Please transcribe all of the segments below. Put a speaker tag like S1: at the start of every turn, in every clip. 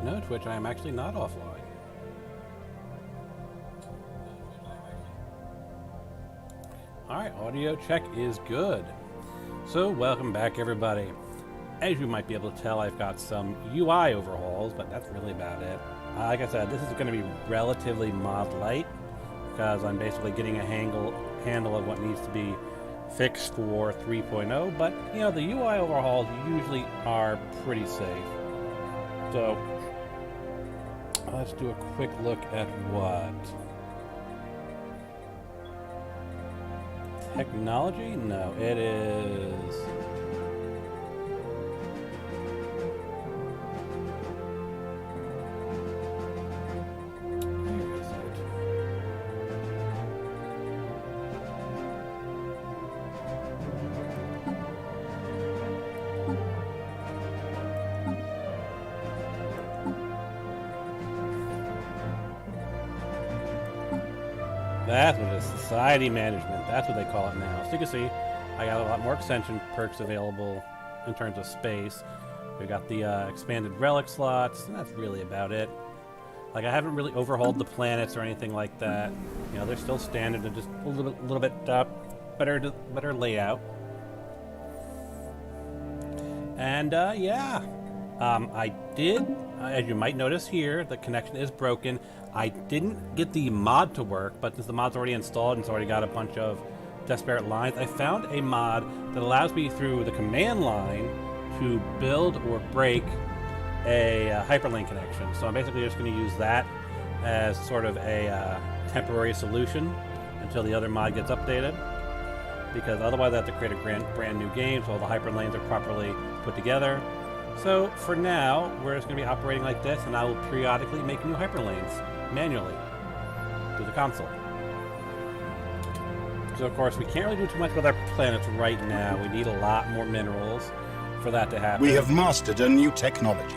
S1: No, Twitch, I am actually not offline. Alright, audio check is good. So, welcome back, everybody. As you might be able to tell, I've got some UI overhauls, but that's really about it. Like I said, this is going to be relatively mod light, because I'm basically getting a handle of what needs to be fixed for 3.0, but, you know, the UI overhauls usually are pretty safe. So, let's do a quick look at what... Technology? No, it is... Where is it? That's what it is. Society management. That's what they call it now. So you can see, I got a lot more extension perks available in terms of space. We got the expanded relic slots, and that's really about it. Like, I haven't really overhauled the planets or anything like that. You know, they're still standard and just a little bit better layout. And yeah, I did, as you might notice here, the connection is broken. I didn't get the mod to work, but since the mod's already installed and it's already got a bunch of disparate lines, I found a mod that allows me through the command line to build or break a hyperlink connection. So I'm basically just going to use that as sort of a temporary solution until the other mod gets updated, because otherwise I have to create a brand new game so all the hyperlanes are properly put together. So for now, we're just going to be operating like this, and I will periodically make new hyperlanes manually through the console. So of course, we can't really do too much with our planets right now. We need a lot more minerals for that to happen.
S2: We have mastered a new technology.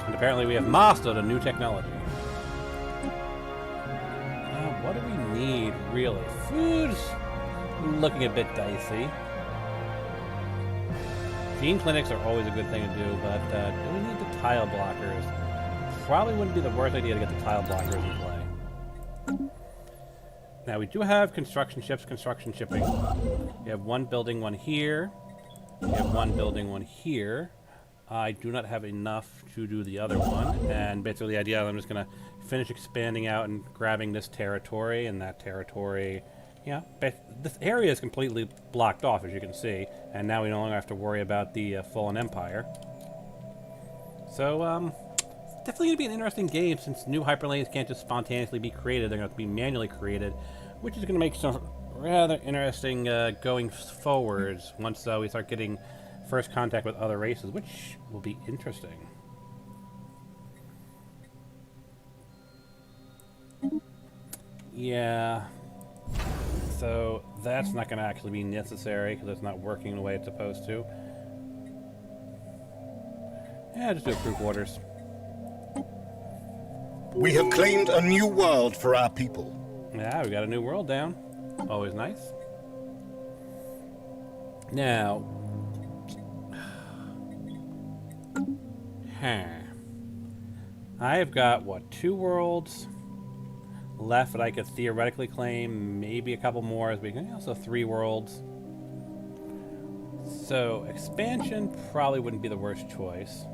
S1: And apparently we have mastered a new technology. What do we need, really? Food's looking a bit dicey. Gene clinics are always a good thing to do, but do we need the tile blockers? Probably wouldn't be the worst idea to get the tile blockers in play. Now, we do have construction ships, construction shipping. We have one building, one here. We have one building, one here. I do not have enough to do the other one, and basically the idea is I'm just going to finish expanding out and grabbing this territory and that territory. Yeah, this area is completely blocked off, as you can see, and now we no longer have to worry about the Fallen Empire. So, it's definitely going to be an interesting game, since new hyperlanes can't just spontaneously be created. They're going to have to be manually created, which is going to make some rather interesting going forwards once we start getting first contact with other races, which will be interesting. Yeah. So that's not going to actually be necessary because it's not working the way it's supposed to. Yeah, just do crew quarters.
S2: We have claimed a new world for our people.
S1: Yeah, we got a new world down. Always nice. Now, I have got, what, 2 worlds left that I could theoretically claim, maybe a couple more as we can, also 3 worlds. So expansion probably wouldn't be the worst choice,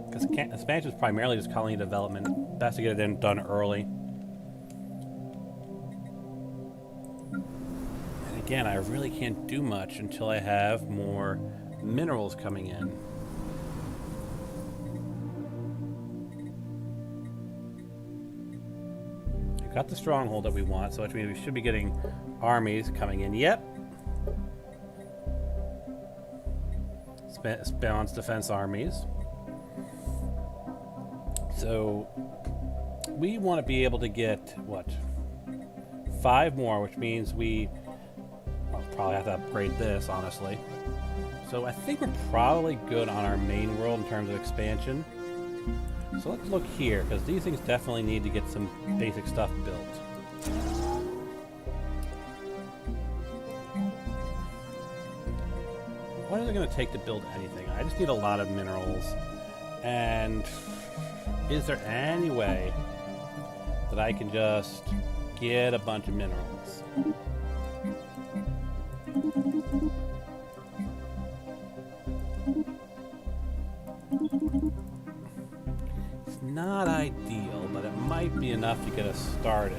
S1: because expansion is primarily just colony development. Best to get it done early. And again, I really can't do much until I have more minerals coming in. Got the stronghold that we want, so which means we should be getting armies coming in. Yep. Balanced defense armies. So we want to be able to get, what, 5 more, which means we probably have to upgrade this, honestly. So I think we're probably good on our main world in terms of expansion. So let's look here, because these things definitely need to get some basic stuff built. What is it going to take to build anything? I just need a lot of minerals. And is there any way that I can just get a bunch of minerals? It's not ideal, but it might be enough to get us started.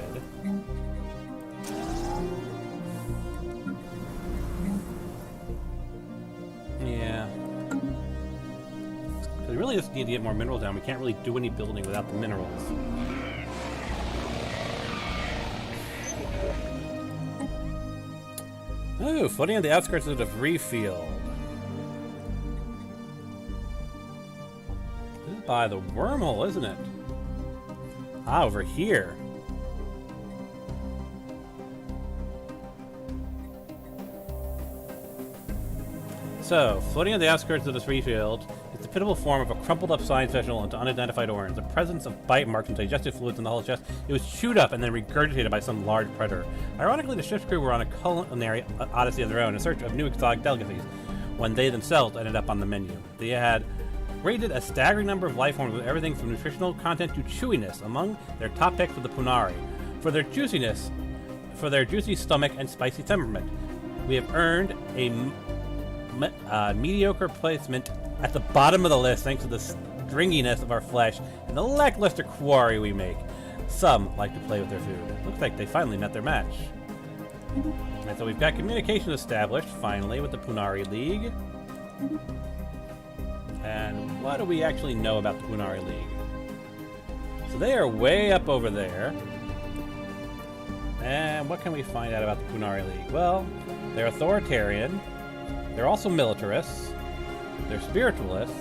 S1: Yeah. We really just need to get more minerals down. We can't really do any building without the minerals. Ooh, floating on the outskirts of the debris field. This is by the wormhole, isn't it? Ah, over here. So, floating on the outskirts of this field is the pitiable form of a crumpled up science vessel into unidentified organs. The presence of bite marks and digestive fluids in the whole chest. It was chewed up and then regurgitated by some large predator. Ironically, the ship's crew were on a culinary odyssey of their own in search of new exotic delicacies when they themselves ended up on the menu. They had rated a staggering number of life forms with everything from nutritional content to chewiness among their top picks for the Punari. For their juiciness, for their juicy stomach and spicy temperament, we have earned a mediocre placement at the bottom of the list thanks to the stringiness of our flesh and the lackluster quarry we make. Some like to play with their food. Looks like they finally met their match. And so we've got communication established, finally, with the Punari League. And what do we actually know about the Punari League? So they are way up over there. And what can we find out about the Punari League? Well, they're authoritarian. They're also militarists. They're spiritualists.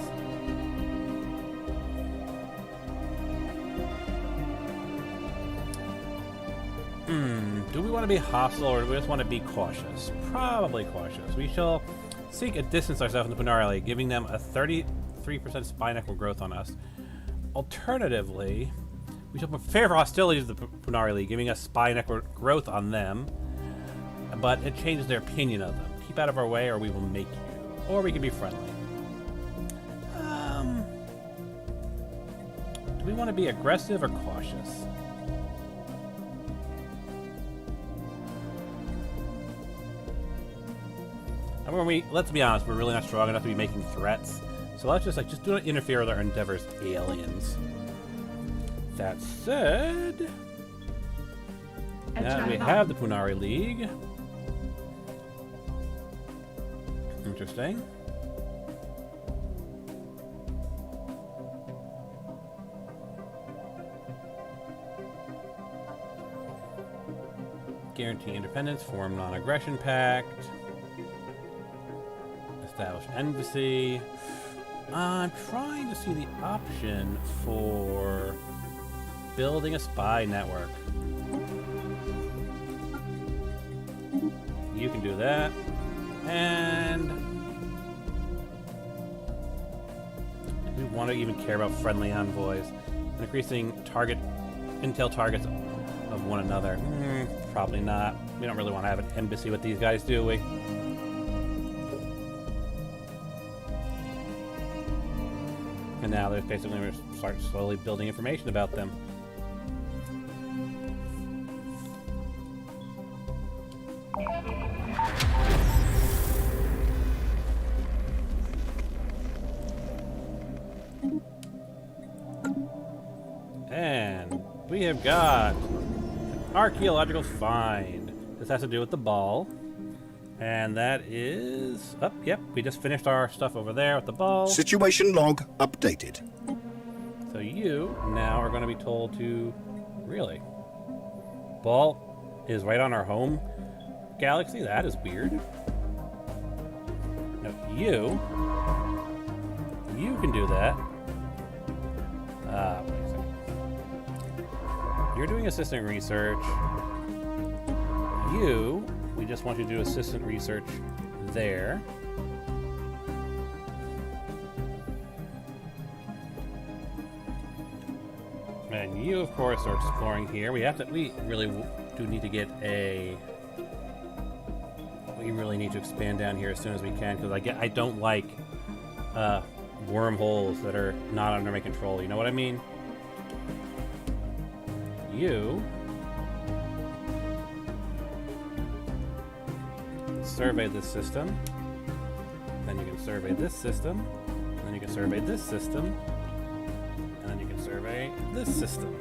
S1: Do we want to be hostile or do we just want to be cautious? Probably cautious. We shall seek to distance ourselves from the Punari League, giving them a 33% spine equal growth on us. Alternatively, we shall prepare for hostilities with the Punari League, giving us spine equal growth on them, but it changes their opinion of them. Keep out of our way or we will make you. Or we can be friendly. Do we want to be aggressive or cautious? I mean, let's be honest, we're really not strong enough to be making threats. So let's just do not interfere with our endeavors, aliens. That said, now we have the Punari League. Interesting. Guarantee independence, form non-aggression pact. Establish embassy. I'm trying to see the option for building a spy network. You can do that. And do we want to even care about friendly envoys? Increasing intel targets of one another. Probably not. We don't really want to have an embassy with these guys, do we? And now they're basically going to start slowly building information about them. And we have got an archaeological find. This has to do with the ball. And that is... Oh, yep, we just finished our stuff over there with the ball.
S2: Situation log updated.
S1: So you now are going to be told to... Really? Ball is right on our home galaxy? That is weird. No, you can do that. Wait a second. You're doing assistant research. We just want you to do assistant research there. And you, of course, are exploring here. We really do need to get a... We really need to expand down here as soon as we can, because I don't like wormholes that are not under my control. You know what I mean? You survey this system, then you can survey this system, and then you can survey this system, and then you can survey this system.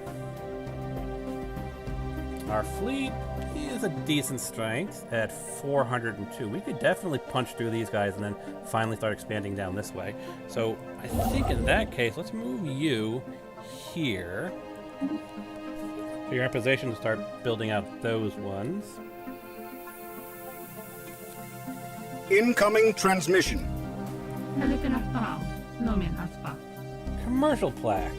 S1: Our fleet is a decent strength at 402. We could definitely punch through these guys and then finally start expanding down this way. So I think in that case, let's move you here. So you're in position to start building out those ones.
S2: Incoming transmission.
S1: Commercial plaque.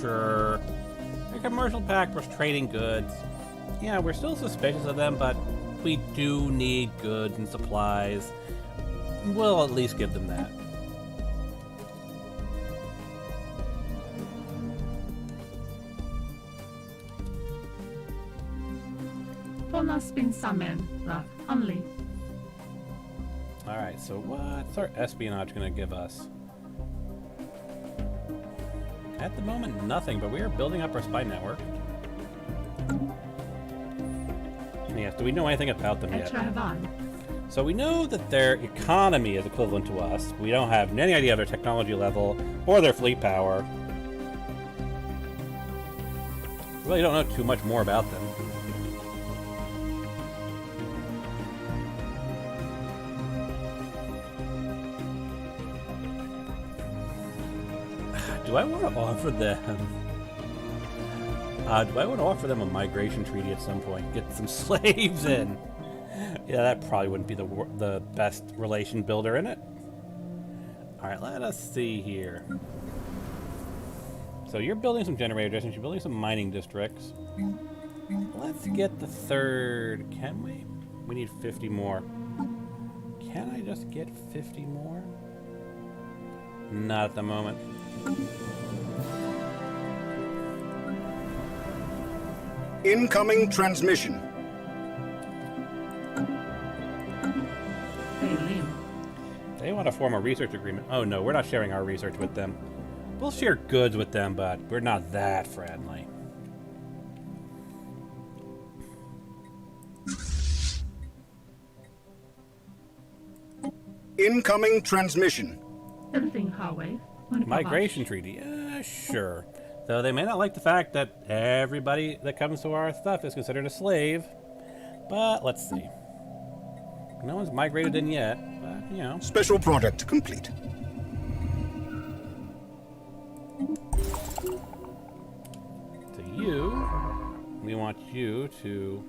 S1: Sure. A commercial pack was trading goods. Yeah, we're still suspicious of them, but we do need goods and supplies. We'll at least give them that. Alright, so what's our espionage going to give us? At the moment, nothing, but we are building up our spy network. Yes, do we know anything about them yet? So we know that their economy is equivalent to us. We don't have any idea of their technology level or their fleet power. We really don't know too much more about them. Do I want to offer them? Do I want to offer them a migration treaty at some point? Get some slaves in. Yeah, that probably wouldn't be the best relation builder in it. All right, let us see here. So you're building some generator districts. You're building some mining districts. Let's get the third. Can we? We need 50 more. Can I just get 50 more? Not at the moment.
S2: Incoming transmission.
S1: They want to form a research agreement. Oh no, we're not sharing our research with them. We'll share goods with them, but we're not that friendly.
S2: Incoming transmission.
S1: Migration treaty, sure. Though they may not like the fact that everybody that comes to our stuff is considered a slave. But let's see. No one's migrated in yet, but you know.
S2: Special project complete.
S1: To you, we want you to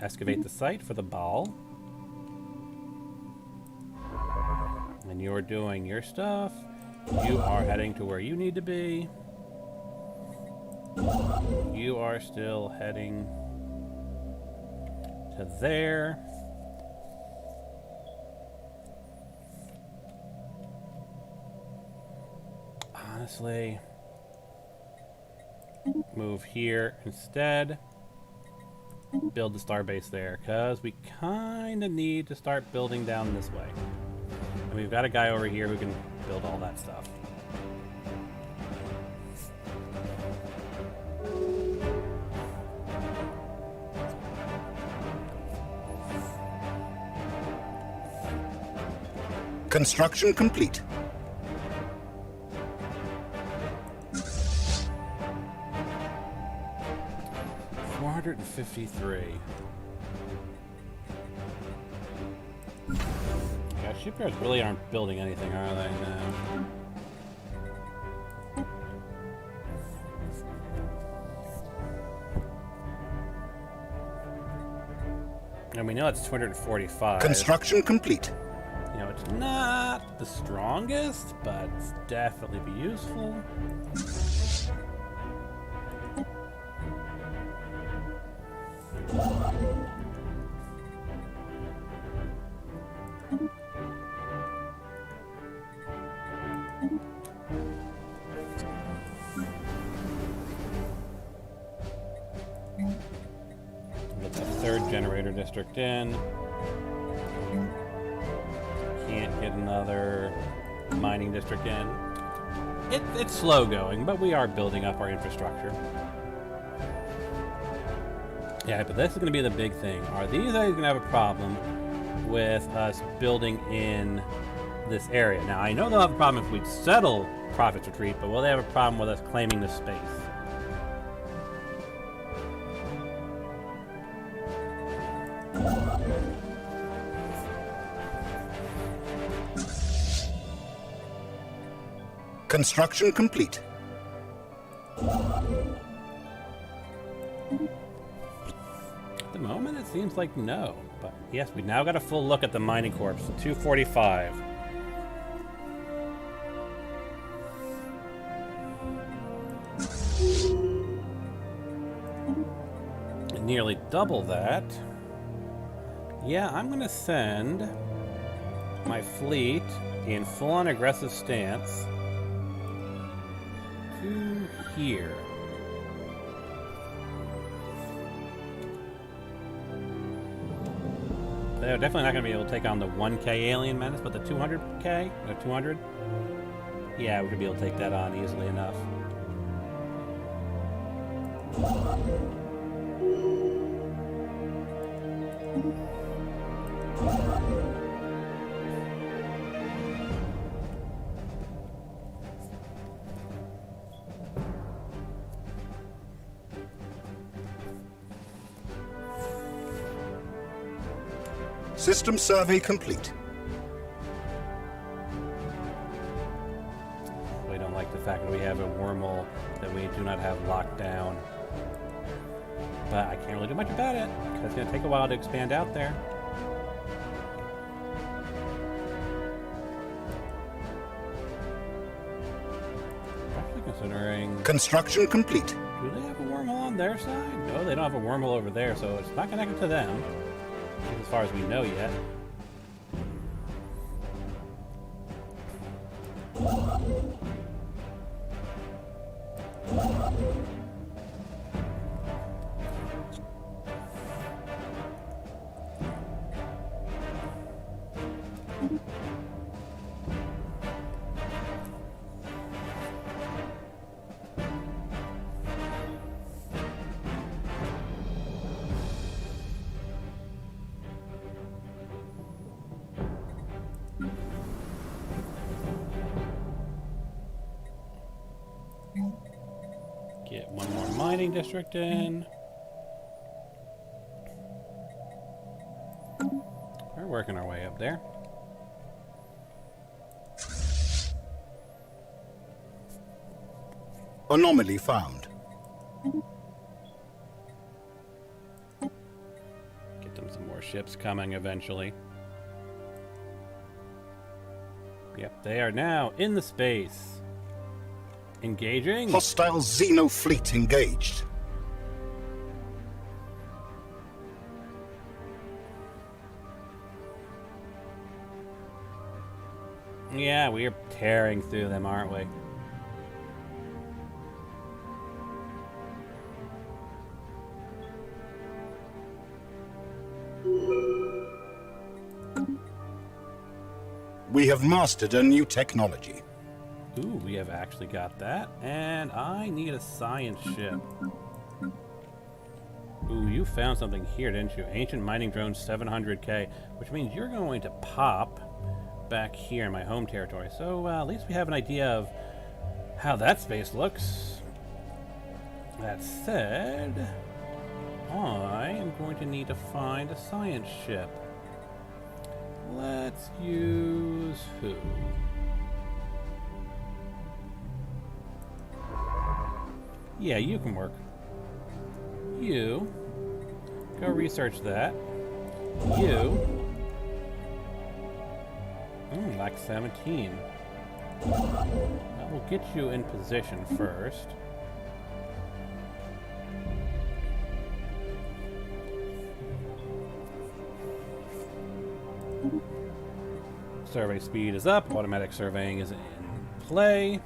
S1: excavate the site for the ball. And you're doing your stuff. You are heading to where you need to be. You are still heading to there. Honestly, move here instead. Build the starbase there, because we kind of need to start building down this way. And we've got a guy over here who can build all that stuff.
S2: Construction complete. $453. Yeah, shipyards really aren't building anything, are they? No. And we know it's 245. Construction complete.
S1: You know, it's not the strongest, but it's definitely be useful. Get the third generator district in. Can't get another mining district in. It's slow going, but we are building up our infrastructure. Yeah, but this is going to be the big thing. Are these guys going to have a problem with us building in this area? Now, I know they'll have a problem if we settle Prophet's Retreat, but will they have a problem with us claiming this space?
S3: Construction complete.
S1: At the moment, it seems like no. But yes, we now got a full look at the mining corps. 245. Nearly double that. Yeah, I'm going to send my fleet in full-on aggressive stance to here. They're definitely not going to be able to take on the 1K alien menace, but the 200K? Or 200? Yeah, we could be able to take that on easily enough.
S3: System survey complete.
S1: We don't like the fact that we have a wormhole that we do not have locked down. But I can't really do much about it, because it's going to take a while to expand out there. Actually considering...
S3: Construction complete.
S1: Do they have a wormhole on their side? No, they don't have a wormhole over there, so it's not connected to them. As far as we know yet. Get one more mining district in. We're working our way up there.
S3: Anomaly found.
S1: Get them some more ships coming eventually. Yep, they are now in the space. Engaging.
S3: Hostile Xeno fleet engaged.
S1: Yeah, we are tearing through them, aren't we?
S3: We have mastered a new technology.
S1: Ooh, we have actually got that. And I need a science ship. Ooh, you found something here, didn't you? Ancient mining drone 700K, which means you're going to pop back here in my home territory. So at least we have an idea of how that space looks. That said, I am going to need to find a science ship. Let's use who? Yeah, you can work. You. Go research that. You. Like 17. That will get you in position first. Survey speed is up. Automatic surveying is in play.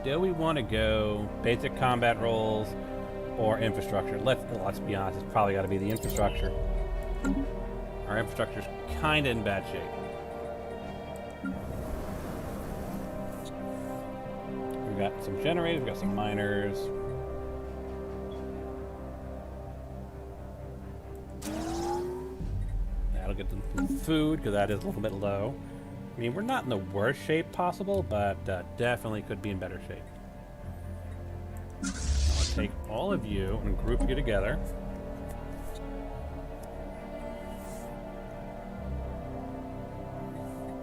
S1: do we want to go basic combat roles or infrastructure? Let's be honest, it's probably got to be the infrastructure. Our infrastructure's kind of in bad shape. We've got some generators, we've got some miners. That'll get them food, because that is a little bit low. I mean, we're not in the worst shape possible, but definitely could be in better shape. I'll take all of you and group you together.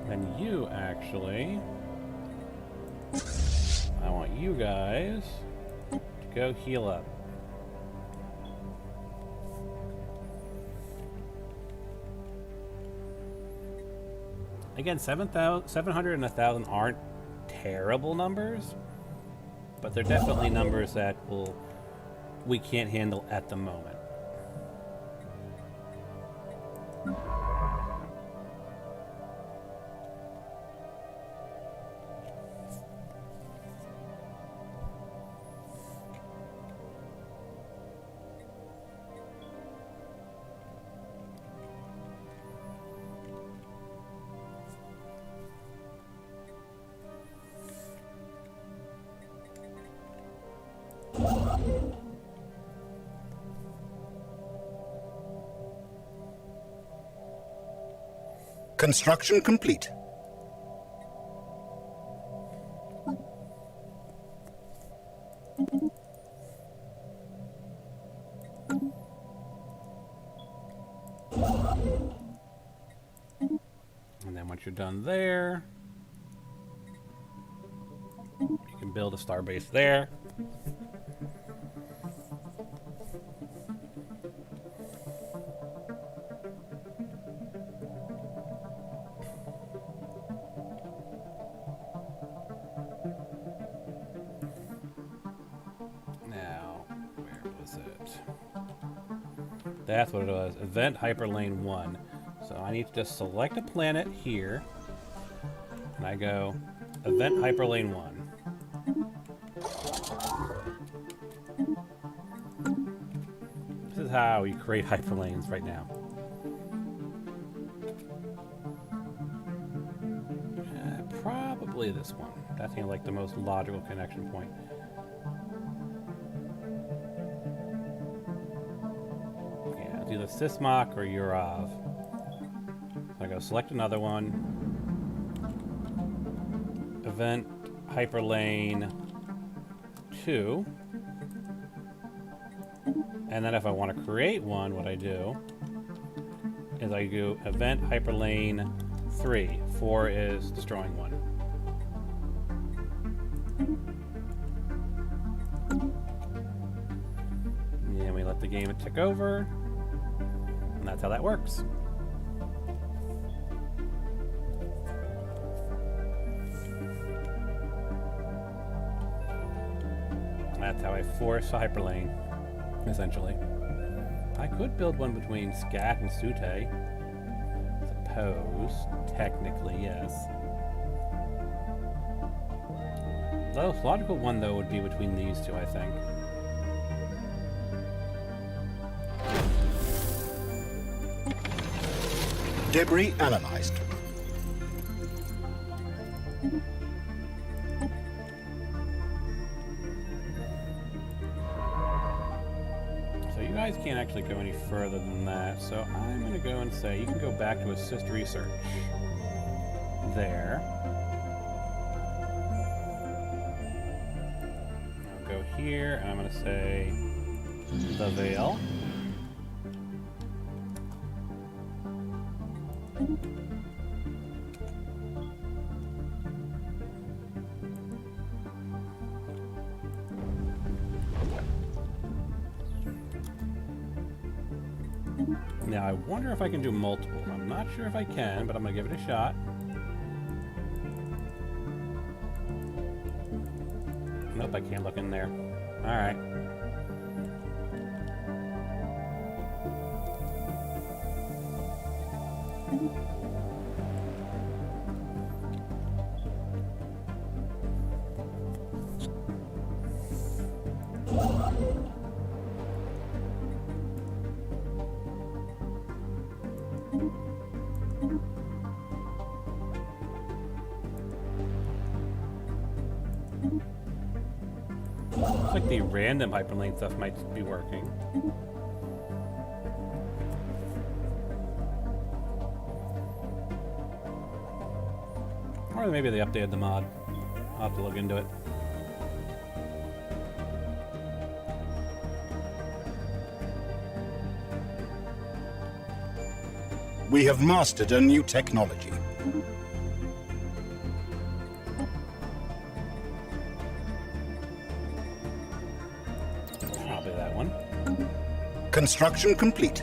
S1: And you actually... I want you guys to go heal up. Again, 700 and 1,000 aren't terrible numbers, but they're definitely numbers that we can't handle at the moment.
S3: Construction complete.
S1: And then once you're done there, you can build a starbase there. That's what it was. Event Hyperlane 1. So I need to just select a planet here. And I go Event Hyperlane 1. This is how you create hyperlanes right now. Probably this one. That seems like the most logical connection point. Either Sysmach or Yurav. So I go select another one. Event Hyperlane 2. And then if I want to create one, what I do is I do Event Hyperlane 3. 4 is destroying one. And we let the game tick over. And that's how that works. That's how I force a hyperlane, essentially. I could build one between Scat and Sute. Suppose, technically, yes. The most logical one, though, would be between these two, I think.
S3: Debris analyzed.
S1: So you guys can't actually go any further than that, so I'm going to go and say you can go back to assist research. There. I'll go here, and I'm going to say the Veil. Now, I wonder if I can do multiple. I'm not sure if I can, but I'm going to give it a shot. Nope, I can't look in there. Alright. Looks like the random hyperlink stuff might be working. Or maybe they updated the mod. I'll have to look into it.
S3: We have mastered a new technology.
S1: Probably that one.
S3: Construction complete.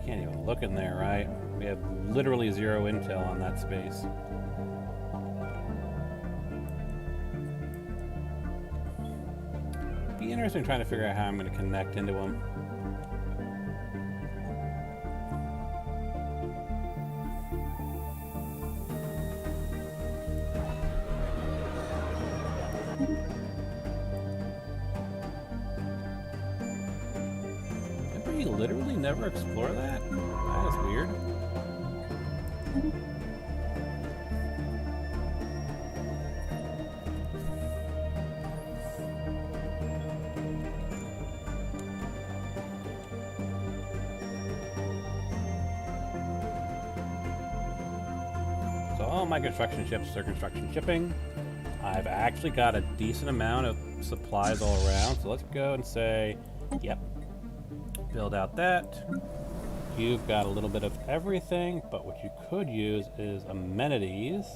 S1: Can't even look in there, right? We have literally zero intel on that space. Be interesting trying to figure out how I'm going to connect into them. Literally never explore that? That is weird. So all my construction ships are construction shipping. I've actually got a decent amount of supplies all around, so let's go and say, yep. Build out that. You've got a little bit of everything, but what you could use is amenities.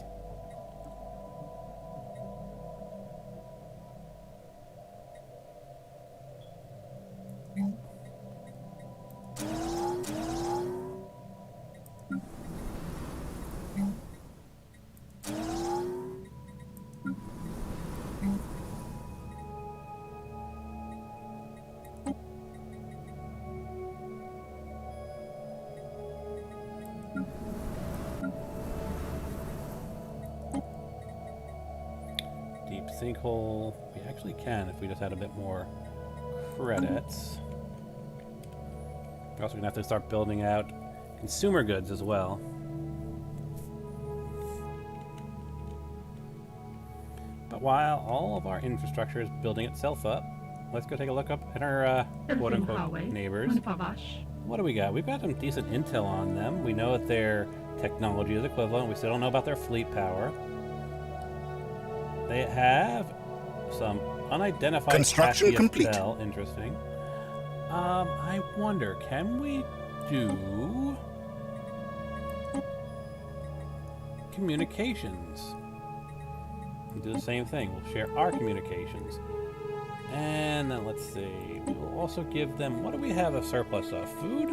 S1: Deep sinkhole. We actually can if we just had a bit more credits. We're also going to have to start building out consumer goods as well. But while all of our infrastructure is building itself up, let's go take a look up at our quote-unquote neighbors. What do we got? We've got some decent intel on them. We know that their technology is equivalent. We still don't know about their fleet power. They have some unidentified
S3: construction complete.
S1: Bell. Interesting. I wonder, can we do communications? We'll do the same thing. We'll share our communications. And then let's see. We will also give them, what do we have a surplus of? Food?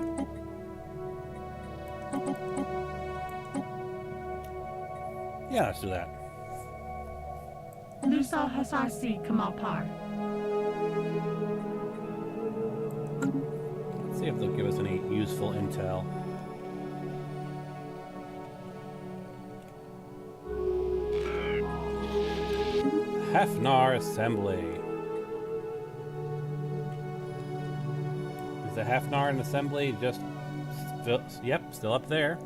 S1: Yeah, let's do that. Let's see if they'll give us any useful intel. Hefnar Assembly. Is the Hefnar and Assembly just still, yep, still up there.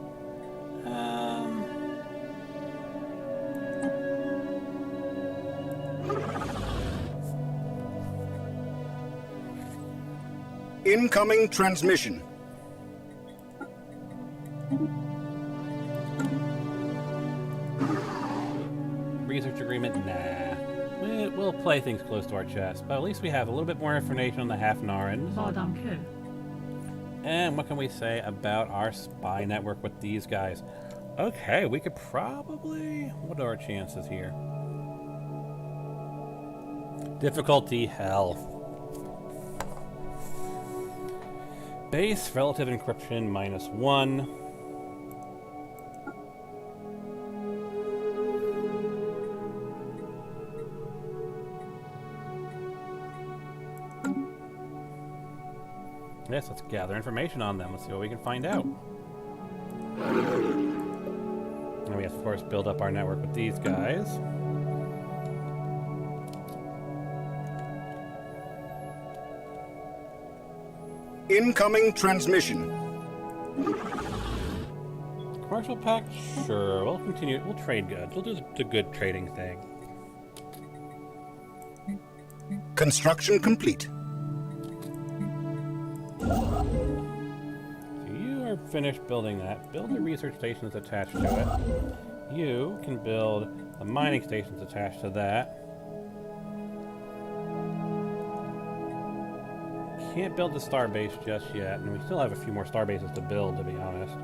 S3: Incoming transmission.
S1: Research agreement? Nah. We'll play things close to our chest, but at least we have a little bit more information on the Hafnarans. And what can we say about our spy network with these guys? Okay, we could probably... What are our chances here? Difficulty, hell. Base relative encryption -1. Yes, let's gather information on them. Let's see what we can find out. And we have, of course, build up our network with these guys.
S3: Incoming transmission.
S1: Commercial pact? Sure. We'll continue. We'll trade goods. We'll do the good trading thing.
S3: Construction complete.
S1: So you are finished building that. Build the research stations attached to it. You can build the mining stations attached to that. Can't build the starbase just yet, and we still have a few more starbases to build, to be honest.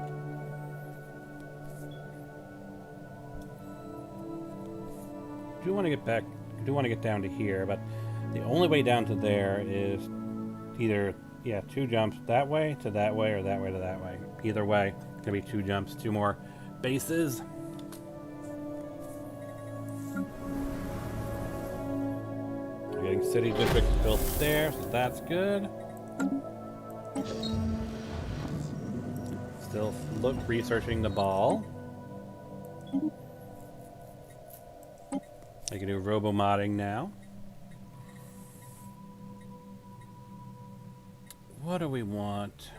S1: Do want to get back, do want to get down to here, but the only way down to there is either, yeah, 2 jumps that way to that way, or that way to that way. Either way, it's gonna be 2 jumps, 2 more bases. We're getting city districts built there, so that's good. Still researching the ball. I can do robo-modding now. What do we want?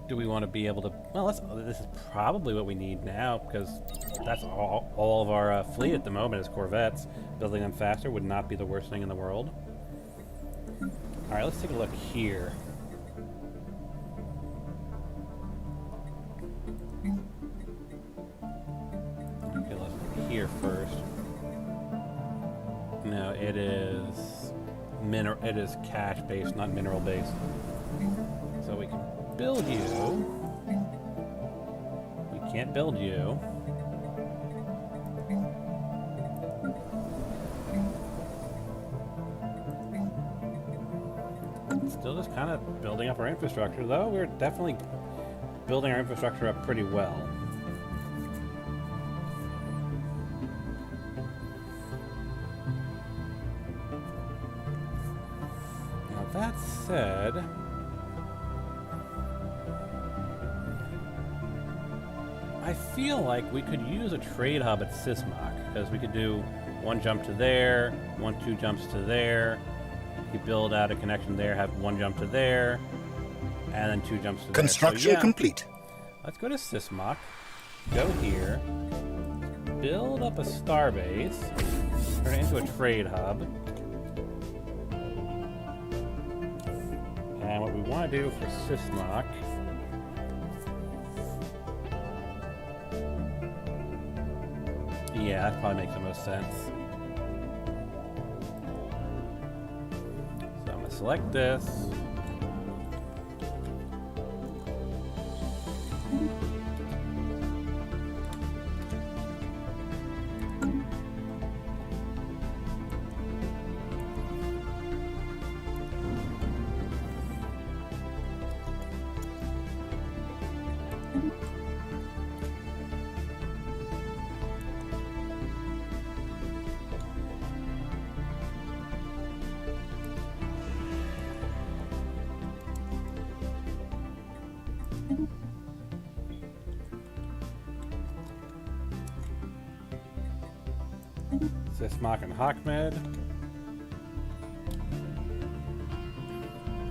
S1: Do we want to be able to... Well, this is probably what we need now, because that's all of our fleet at the moment is Corvettes. Building them faster would not be the worst thing in the world. Alright, let's take a look here. Okay, let's look here first. No, it is cash based, not mineral based. So we can build you. We can't build you. Still just kind of building up our infrastructure, though. We're definitely building our infrastructure up pretty well. Now that said, I feel like we could use a trade hub at Sysmach, because we could do 1 jump to there, 2 jumps to there. You build out a connection there, have 1 jump to there, and then 2 jumps to there.
S3: Construction complete.
S1: Let's go to Sysmach, go here, build up a starbase, turn it into a trade hub. And what we want to do for Sysmach, yeah, that probably makes the most sense. So I'm going to select this. Sysmach and Hawkmed.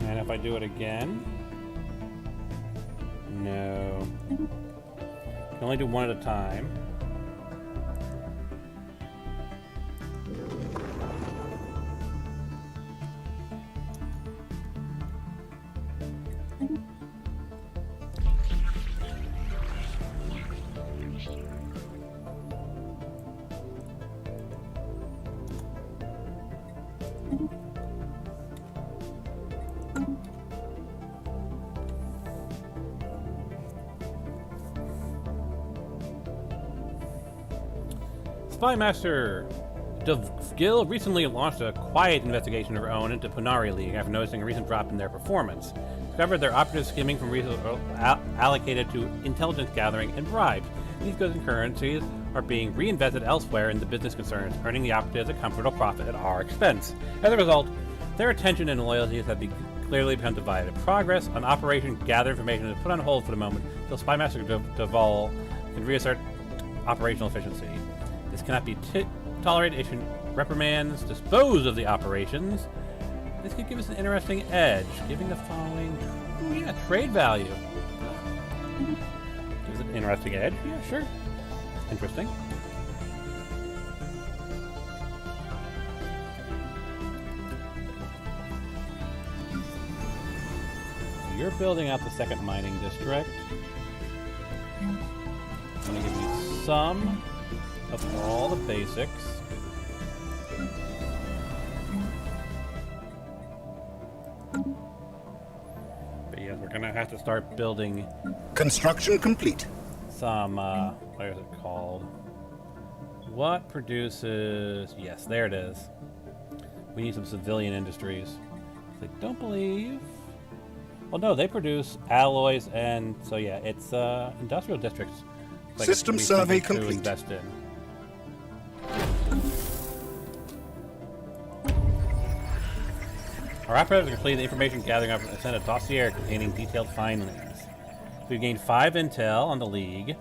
S1: And if I do it again, no. Can only do 1 at a time. Spymaster Guild recently launched a quiet investigation of her own into Punari League after noticing a recent drop in their performance. Discovered their operatives skimming from resources allocated to intelligence gathering and bribes. These goods and currencies are being reinvested elsewhere in the business concerns, earning the operatives a comfortable profit at our expense. As a result, their attention and loyalties have clearly become divided. Progress on Operation Gather Information is put on hold for the moment until Spymaster Duval can reassert operational efficiency. This cannot be tolerated. Issue reprimands, dispose of the operations. This could give us an interesting edge, giving the following trade value. Gives an interesting edge. Yeah, sure. Interesting. You're building out the second mining district. I'm going to give you some of all the basics. But yeah, we're going to have to start building...
S3: Construction complete.
S1: Some, what is it called? What produces... Yes, there it is. We need some civilian industries. I don't believe... Well, no, they produce alloys, and so yeah, it's industrial districts. Like
S3: System survey complete.
S1: To invest in. Our operatives have completed the information gathering up and sent a dossier containing detailed findings. We've gained 5 intel on the League.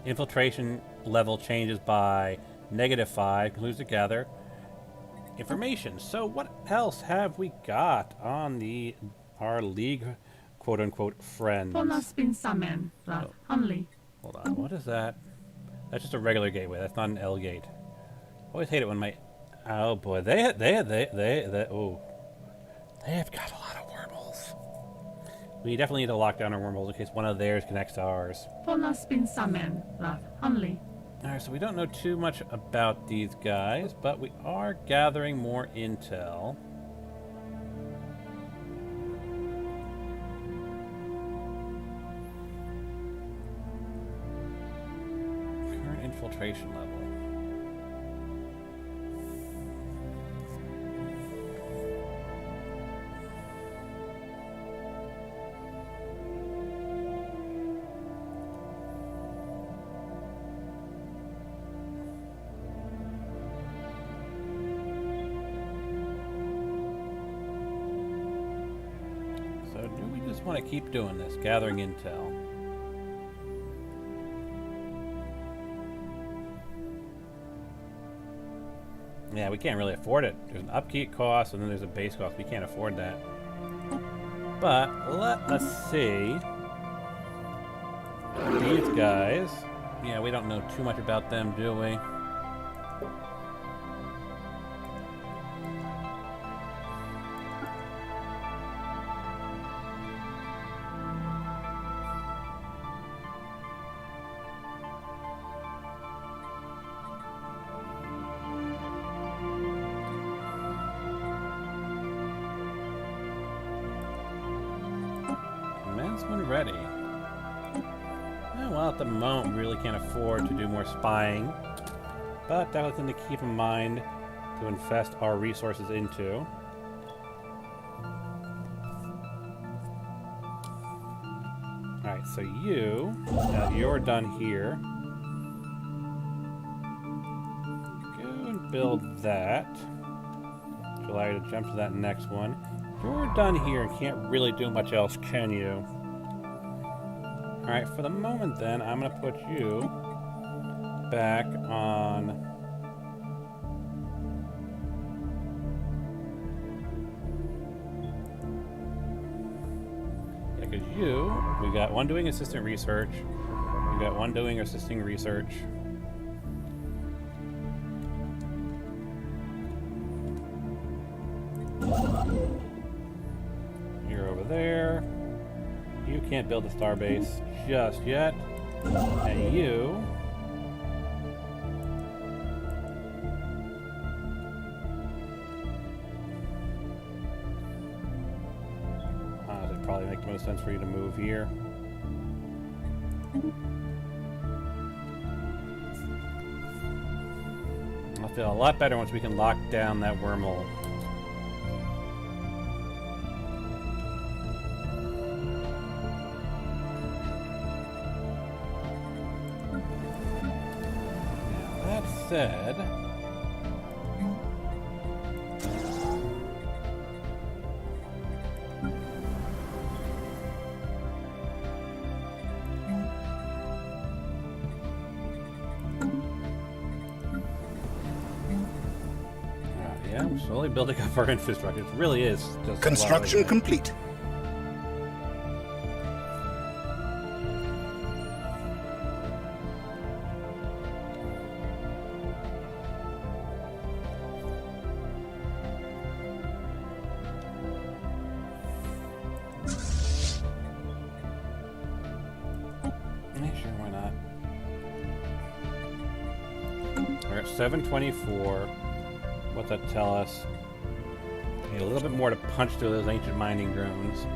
S1: Infiltration level changes by -5. Concludes to gather information. So what else have we got on our League, quote-unquote, friends?
S4: Hold
S1: on, what is that? That's just a regular gateway. That's not an L gate. Always hate it when my... Oh boy, they have got a lot of wormholes. We definitely need to lock down our wormholes in case one of theirs connects to ours. Alright, so we don't know too much about these guys, but we are gathering more intel. Current infiltration level. Want to keep doing this, gathering intel. Yeah, we can't really afford it. There's an upkeep cost and then there's a base cost. We can't afford that. But let us see. These guys. Yeah, we don't know too much about them, do we? Ready. Well, at the moment, we really can't afford to do more spying, but that was something to keep in mind to invest our resources into. Alright, so now you're done here. Go and build that, which will allow you to jump to that next one. You're done here and can't really do much else, can you? Alright, for the moment then, I'm going to put you back on... Yeah, because we got one doing assistant research, we got one doing assisting research. You're over there. You can't build a starbase just yet. And you... It probably makes the most sense for you to move here. I'll feel a lot better once we can lock down that wormhole. said... Yeah, we're slowly building up our infrastructure. It really is just
S3: Construction
S1: slowly.
S3: complete.
S1: Yeah, sure, why not? We're at 724. What's that tell us? Need a little bit more to punch through those ancient mining drones.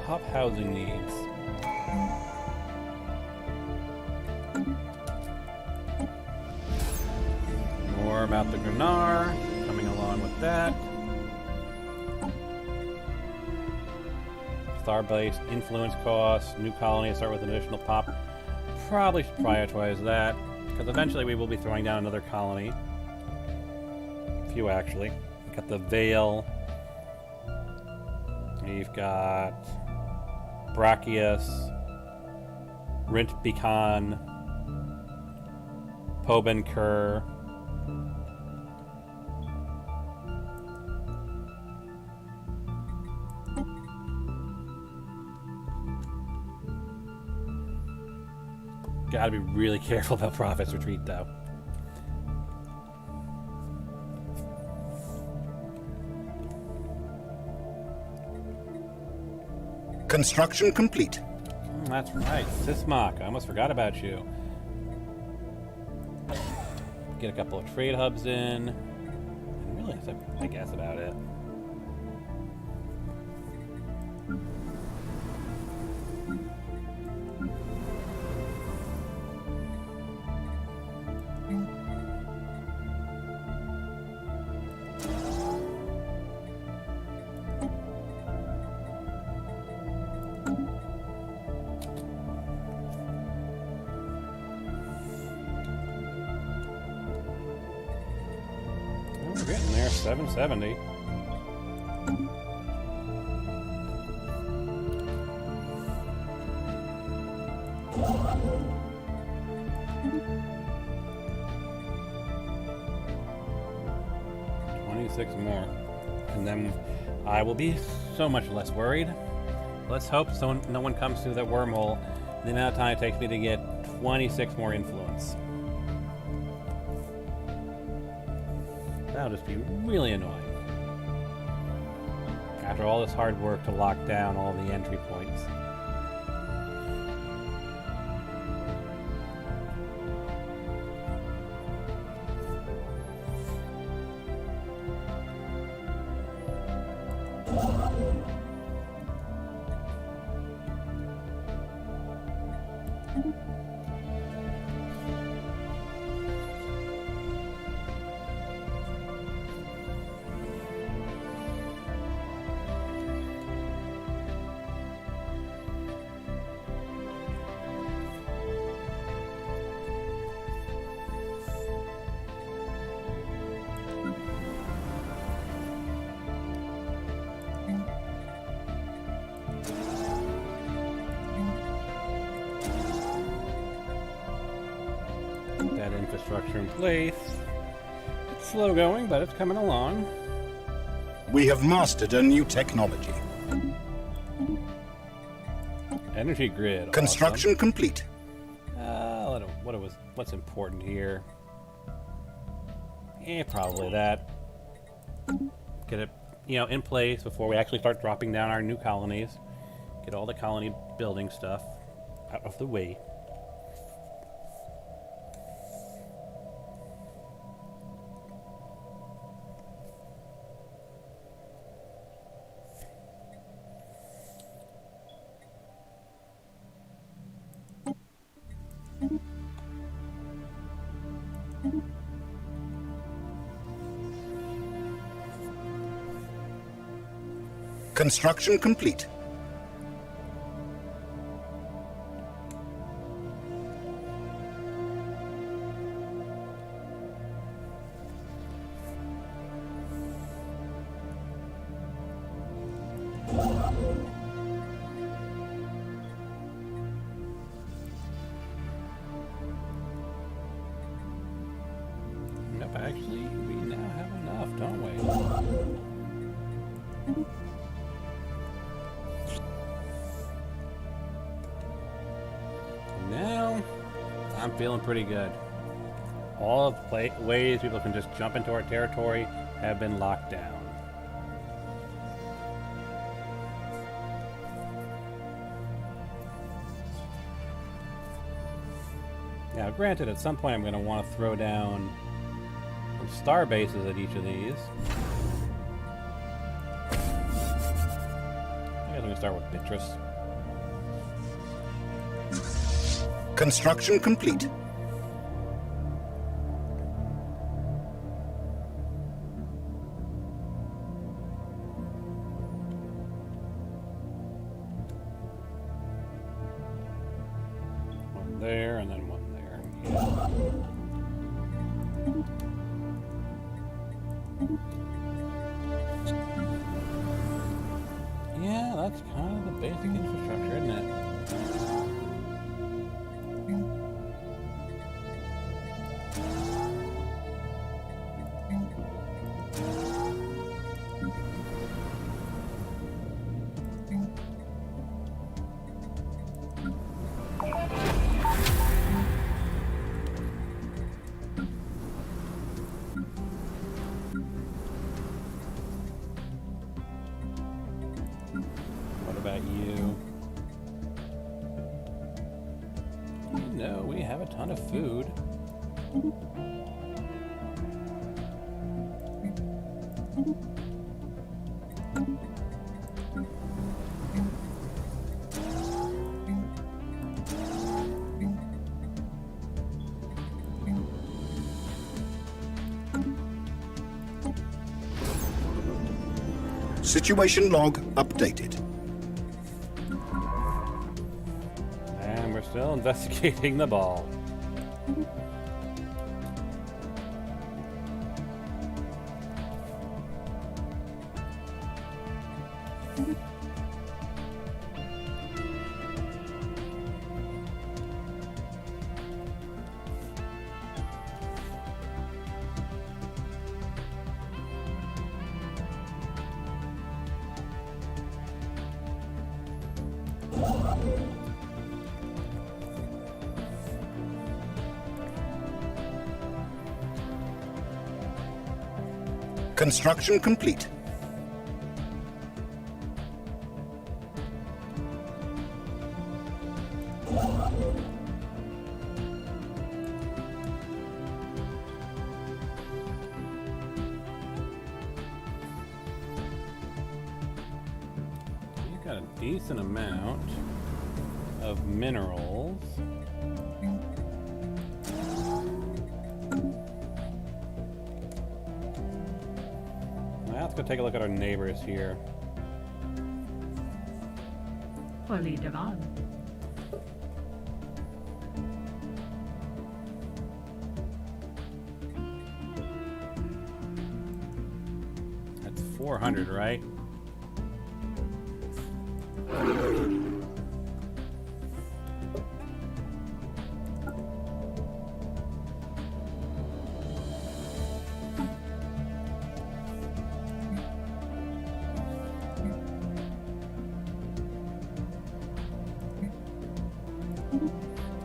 S1: Pop housing needs. More about the Granar. Coming along with that. Star-based influence costs, new colony, start with an additional pop. Probably should prioritize that, because eventually we will be throwing down another colony. A few, actually. We've got the Vale. We've got Brachius, Rint Beacon, Pobenkur. Gotta be really careful about Prophet's Retreat, though.
S3: Construction complete.
S1: That's right, Sismach. I almost forgot about you. Get a couple of trade hubs in. And really, that's, I guess, about it. We're getting there, 770. More, and then I will be so much less worried. Let's hope no one comes through that wormhole. The amount of time it takes me to get 26 more influence. That'll just be really annoying. After all this hard work to lock down all the entry points. That infrastructure in place. It's slow going, but it's coming along.
S3: We have mastered a new technology.
S1: Energy grid.
S3: Construction complete.
S1: What's important here? Probably that. Get it, in place before we actually start dropping down our new colonies. Get all the colony building stuff out of the way.
S3: Construction complete.
S1: Nope, actually, we now have enough, don't we? Now, I'm feeling pretty good. All of the ways people can just jump into our territory have been locked down. Now, granted, at some point I'm going to want to throw down some star bases at each of these. I guess I'm going to start with Beatrice.
S3: Construction complete.
S1: One there, and then one there. Yeah, that's kind of the basic infrastructure, isn't it? What about you? No, we have a ton of food.
S3: Situation log updated.
S1: And we're still investigating the ball.
S3: Construction complete.
S1: You've got a decent amount of minerals. Let's go take a look at our neighbors here.
S4: Fully developed.
S1: That's 400, right?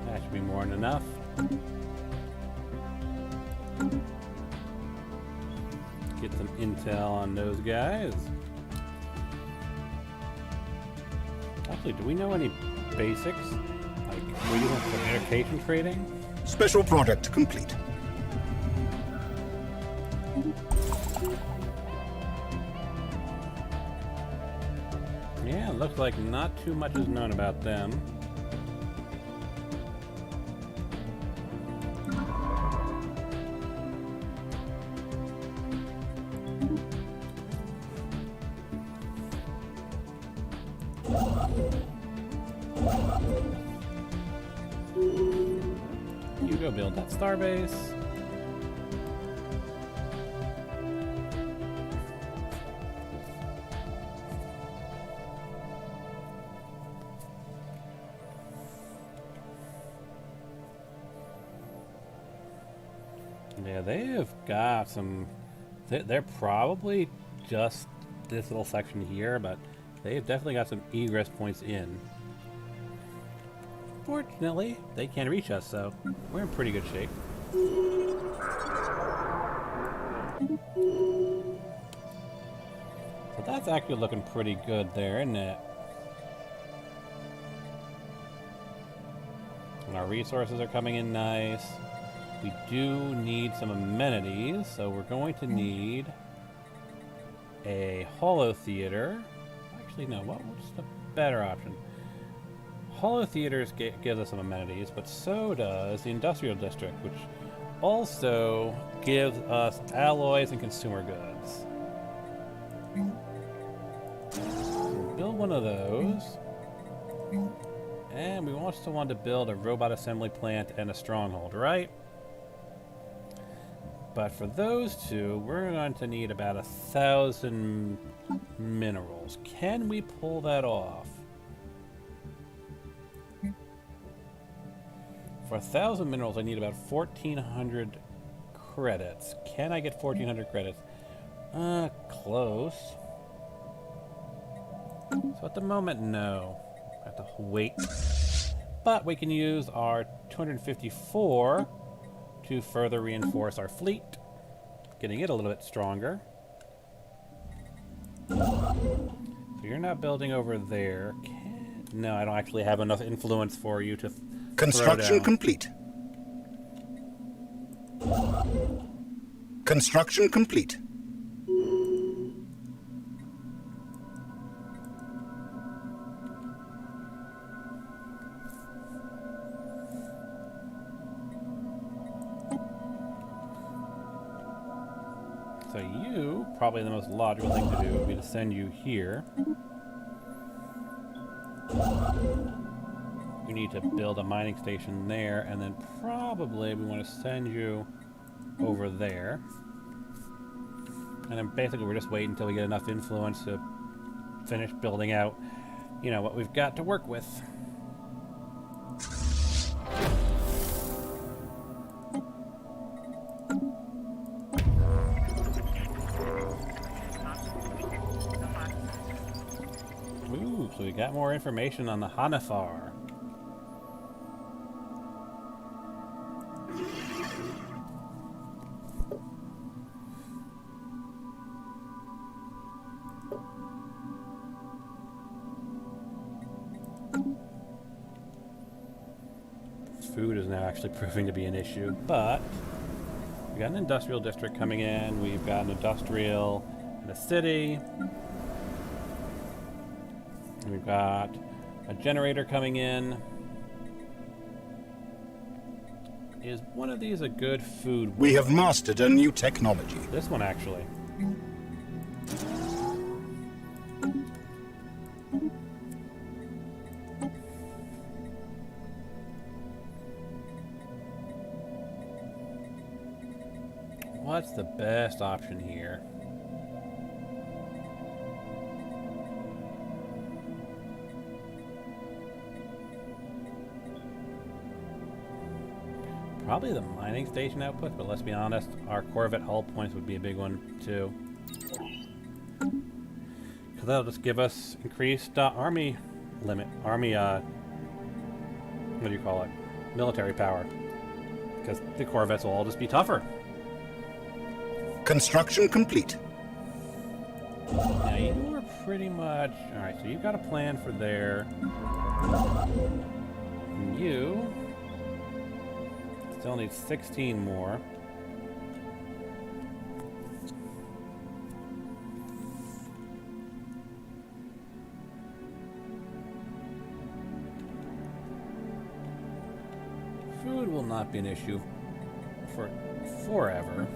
S1: That should be more than enough. Get some intel on those guys. Actually, do we know any basics? Like, we use them for education trading?
S3: Special product complete.
S1: Yeah, it looks like not too much is known about them. build that starbase. Yeah, they have got some... They're probably just this little section here, but they've definitely got some egress points in. Fortunately, they can't reach us, so we're in pretty good shape. So that's actually looking pretty good there, isn't it? And our resources are coming in nice. We do need some amenities, so we're going to need a holo theater. Actually, no, what's the better option? Holo theaters gives us some amenities, but so does the industrial district, which also gives us alloys and consumer goods. So we'll build one of those. And we also want to build a robot assembly plant and a stronghold, right? But for those two, we're going to need about 1,000 minerals. Can we pull that off? For 1,000 minerals, I need about 1,400 credits. Can I get 1,400 credits? Close. So at the moment, no. I have to wait. But we can use our 254 to further reinforce our fleet, getting it a little bit stronger. So you're not building over there. No, I don't actually have enough influence for you to
S3: Construction complete. Construction complete.
S1: So you, probably the most logical thing to do would be to send you here. You need to build a mining station there, and then probably we want to send you over there. And then basically we're just waiting until we get enough influence to finish building out, you know, what we've got to work with. Ooh, so we got more information on the Hanafar. Food is now actually proving to be an issue, but we got an industrial district coming in, we've got an industrial in the city, we've got a generator coming in. Is one of these a good food?
S3: We have mastered a new technology.
S1: This one, actually. What's the best option here? Probably the mining station output, but let's be honest, our Corvette hull points would be a big one too. Because that'll just give us increased army limit, what do you call it? Military power. Because the Corvettes will all just be tougher.
S3: Construction complete.
S1: Now you were pretty much... Alright, so you've got a plan for there. And you... still need 16 more. Food will not be an issue for forever.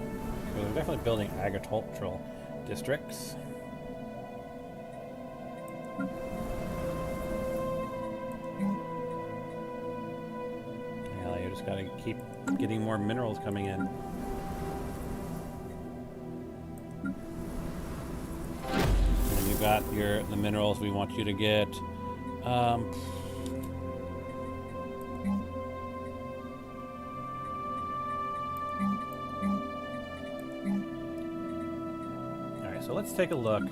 S1: So we're definitely building agricultural districts. gotta keep getting more minerals coming in. And you got the minerals we want you to get. Alright, so let's take a look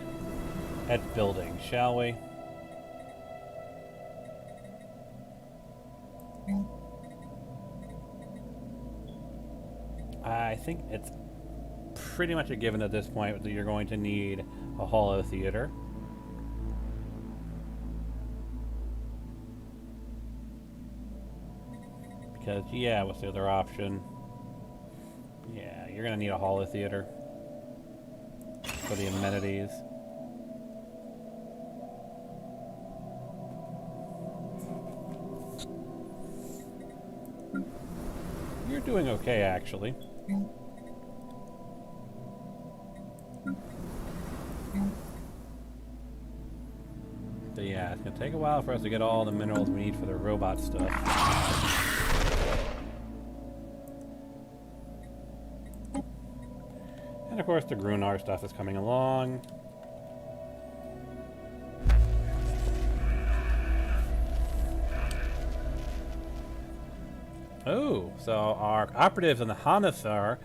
S1: at building, shall we? I think it's pretty much a given at this point that you're going to need a holo theater. Because, yeah, what's the other option? Yeah, you're going to need a holo theater for the amenities. You're doing okay, actually. So yeah, it's gonna take a while for us to get all the minerals we need for the robot stuff. And of course the Grunar stuff is coming along. Oh, so our operatives in the Hanasar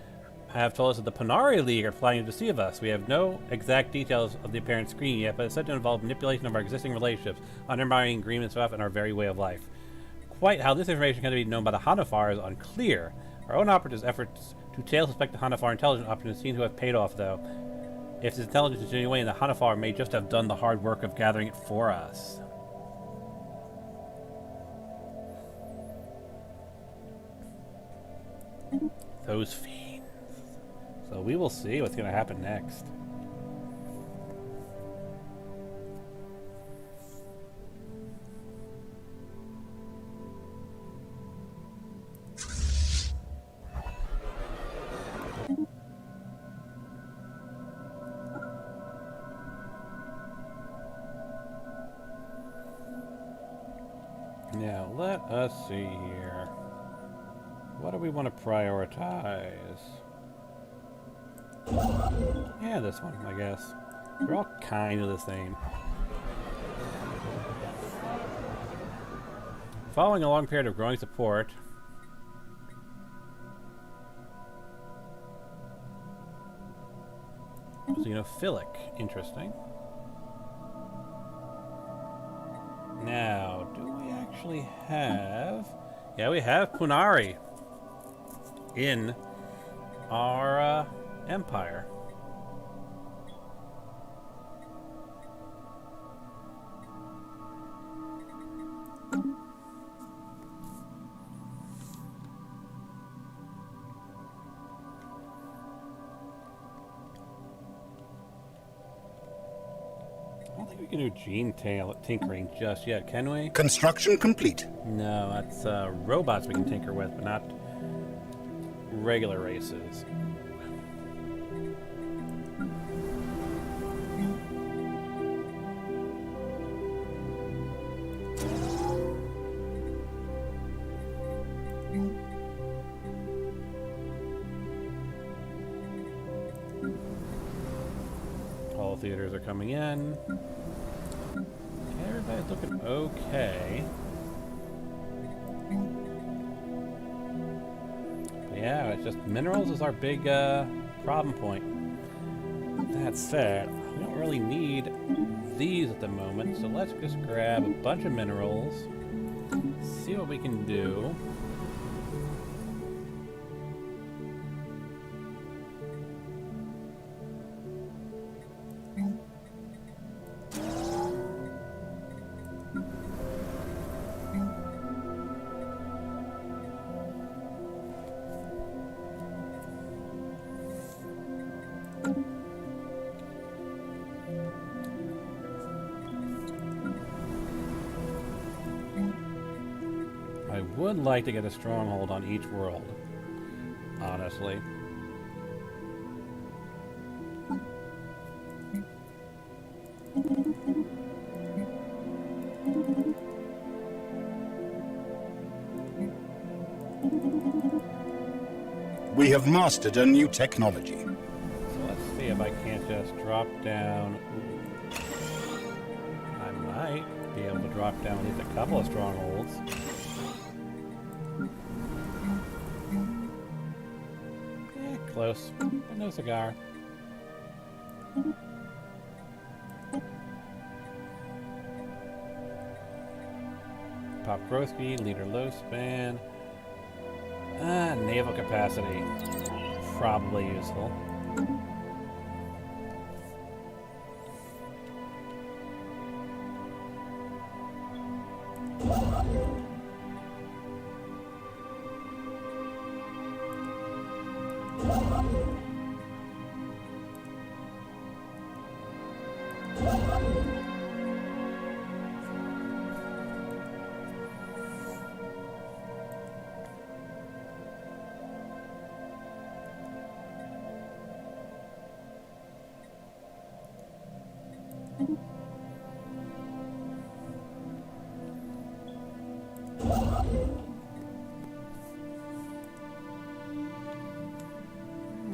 S1: have told us that the Panari League are planning to deceive us. We have no exact details of the apparent screen yet, but it's said to involve manipulation of our existing relationships, undermining agreements and our very way of life. Quite how this information can be known by the Hanafar is unclear. Our own operatives' efforts to tail suspect the Hanafar intelligence options seem to have paid off, though. If this intelligence is genuine, the Hanafar may just have done the hard work of gathering it for us. Those fiends. So we will see what's going to happen next. Now, let us see here. What do we want to prioritize? Yeah, this one, I guess. They're all kind of the same. Following a long period of growing support, xenophilic. Interesting. Now, do we actually have... Yeah, we have Punari in our empire. I don't think we can do gene tinkering just yet, can we?
S3: Construction complete.
S1: No, that's robots we can tinker with, but not regular races. All theaters are coming in. Everybody's looking okay. But yeah, it's just minerals is our big problem point. That said, we don't really need these at the moment, so let's just grab a bunch of minerals, see what we can do. I would like to get a stronghold on each world, honestly.
S3: have mastered a new technology.
S1: So let's see if I can't just drop down. Ooh. I might be able to drop down at least a couple of strongholds. Close, but no cigar. Pop growth speed, leader low span. Naval capacity. Probably useful.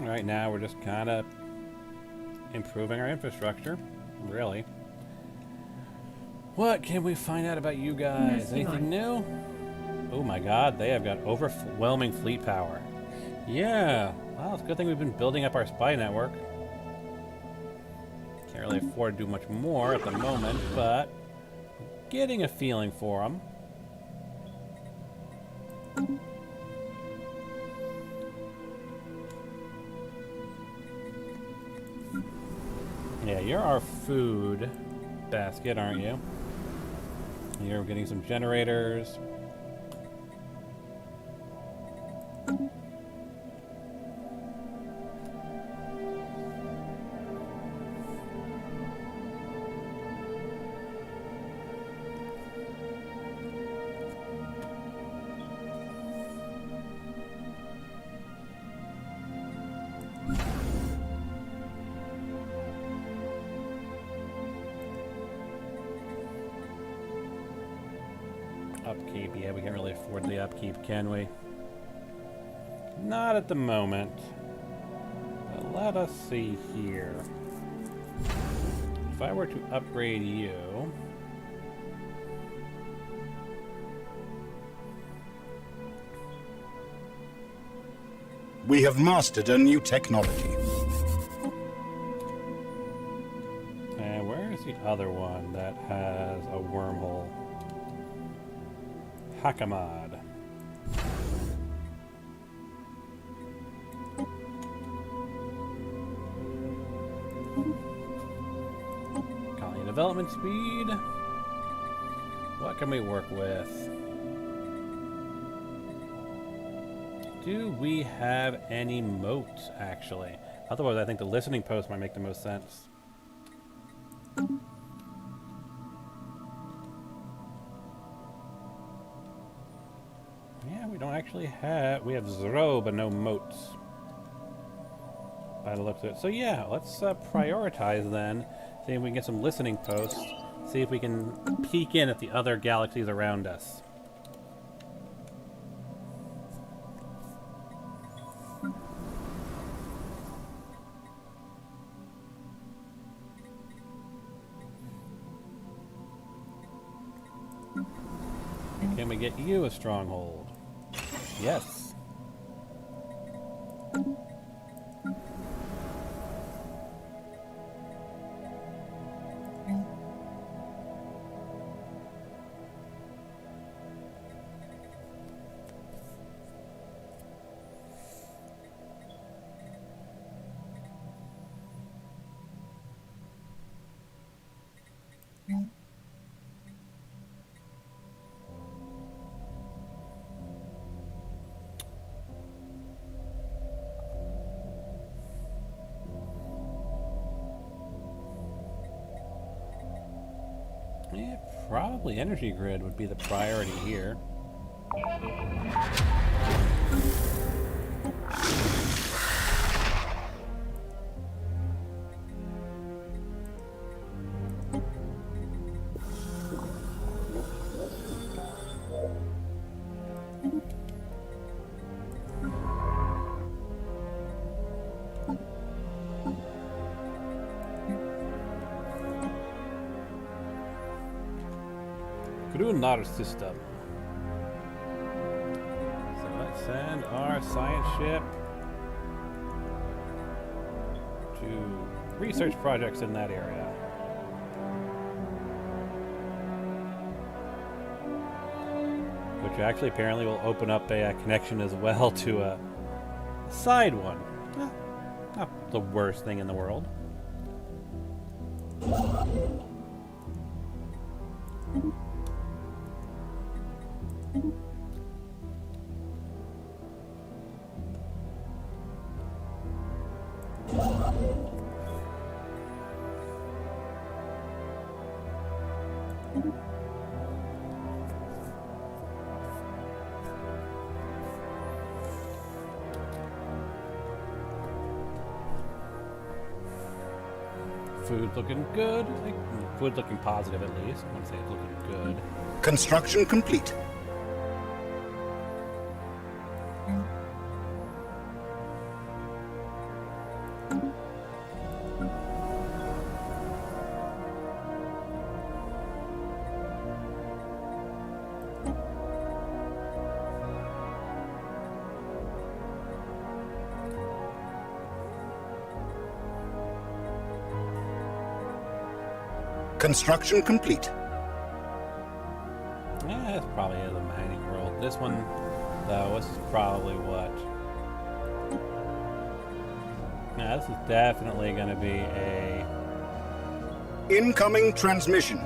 S1: Right now, we're just kind of improving our infrastructure, really. What can we find out about you guys? Anything new? Oh my god, they have got overwhelming fleet power. Yeah, well, it's a good thing we've been building up our spy network. Can't really afford to do much more at the moment, but getting a feeling for them. Yeah, you're our food basket, aren't you? You're getting some generators. Upkeep, yeah, we can't really afford the upkeep, can we? Not at the moment. But let us see here. If I were to upgrade you...
S3: We have mastered a new technology.
S1: And where is the other one that has a wormhole? Hakamad. Colony development speed. What can we work with? Do we have any moats, actually? Otherwise, I think the listening post might make the most sense. We don't actually have... We have Zero, but no moats. By the looks of it. So yeah, let's prioritize then. See if we can get some listening posts. See if we can peek in at the other galaxies around us. Can we get you a stronghold? Yes. Yeah, probably energy grid would be the priority here. lunar system. So let's send our science ship to research projects in that area. Which actually apparently will open up a connection as well to a side one. Not the worst thing in the world. Food's looking good. I think food's looking positive at least. I want to say it's looking good.
S3: Construction complete. Construction complete.
S1: Yeah, this probably is a mining world. This one, though, this is probably what? Yeah, this is definitely going to be a...
S3: Incoming transmission.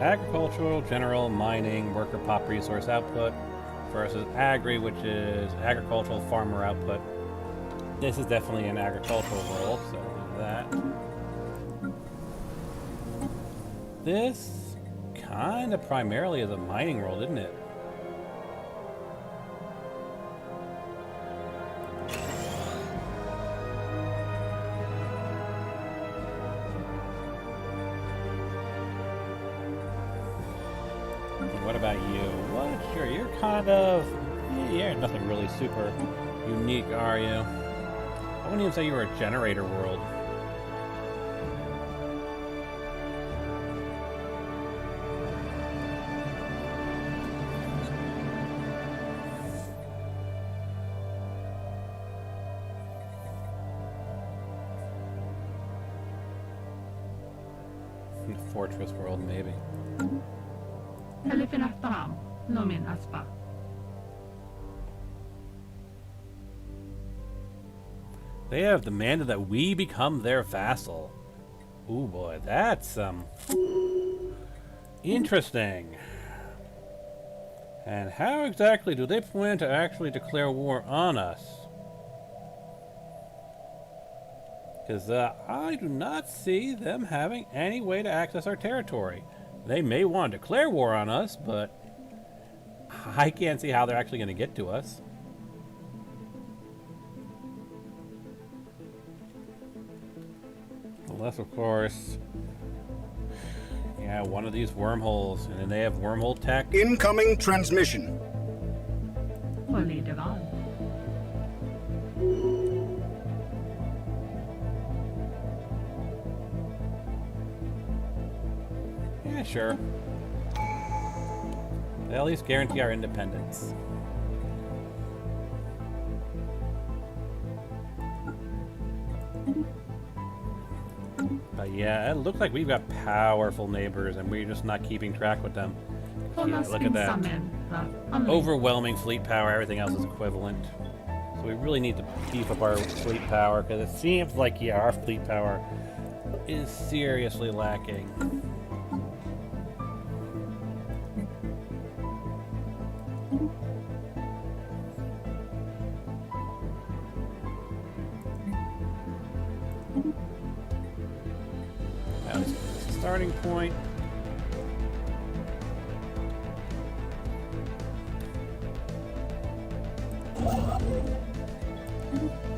S1: Agricultural, general, mining, worker pop resource output versus agri, which is agricultural farmer output. This is definitely an agricultural world, so do that. This kind of primarily is a mining world, isn't it? What about you? What? Sure, you're kind of... You're nothing really super unique, are you? I wouldn't even say you were a generator world. Fortress world, maybe.
S4: Elefin Aftaram, Nomin Aspa.
S1: They have demanded that we become their vassal. Ooh boy, that's interesting. And how exactly do they plan to actually declare war on us? Because I do not see them having any way to access our territory. They may want to declare war on us, but I can't see how they're actually going to get to us. Unless, of course, yeah, one of these wormholes, and then they have wormhole tech.
S3: Incoming transmission.
S4: Holy Divan.
S1: Yeah, sure. They at least guarantee our independence. But yeah, it looks like we've got powerful neighbors and we're just not keeping track with them. Yeah, look at that. Overwhelming fleet power, everything else is equivalent. So we really need to beef up our fleet power because it seems like, yeah, our fleet power is seriously lacking. Starting point.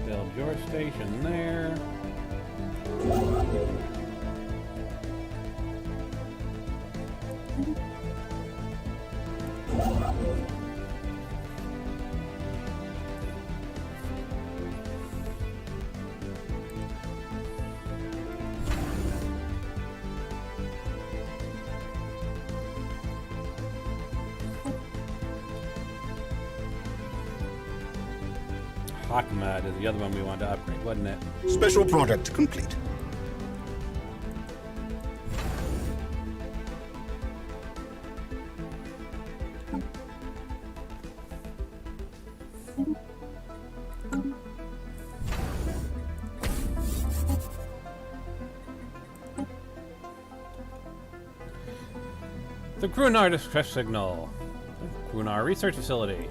S1: Build your station there. Aquamad is the other one we wanted to upgrade, wasn't it?
S3: Special project complete.
S1: The Grunar distress signal. The Grunar research facility.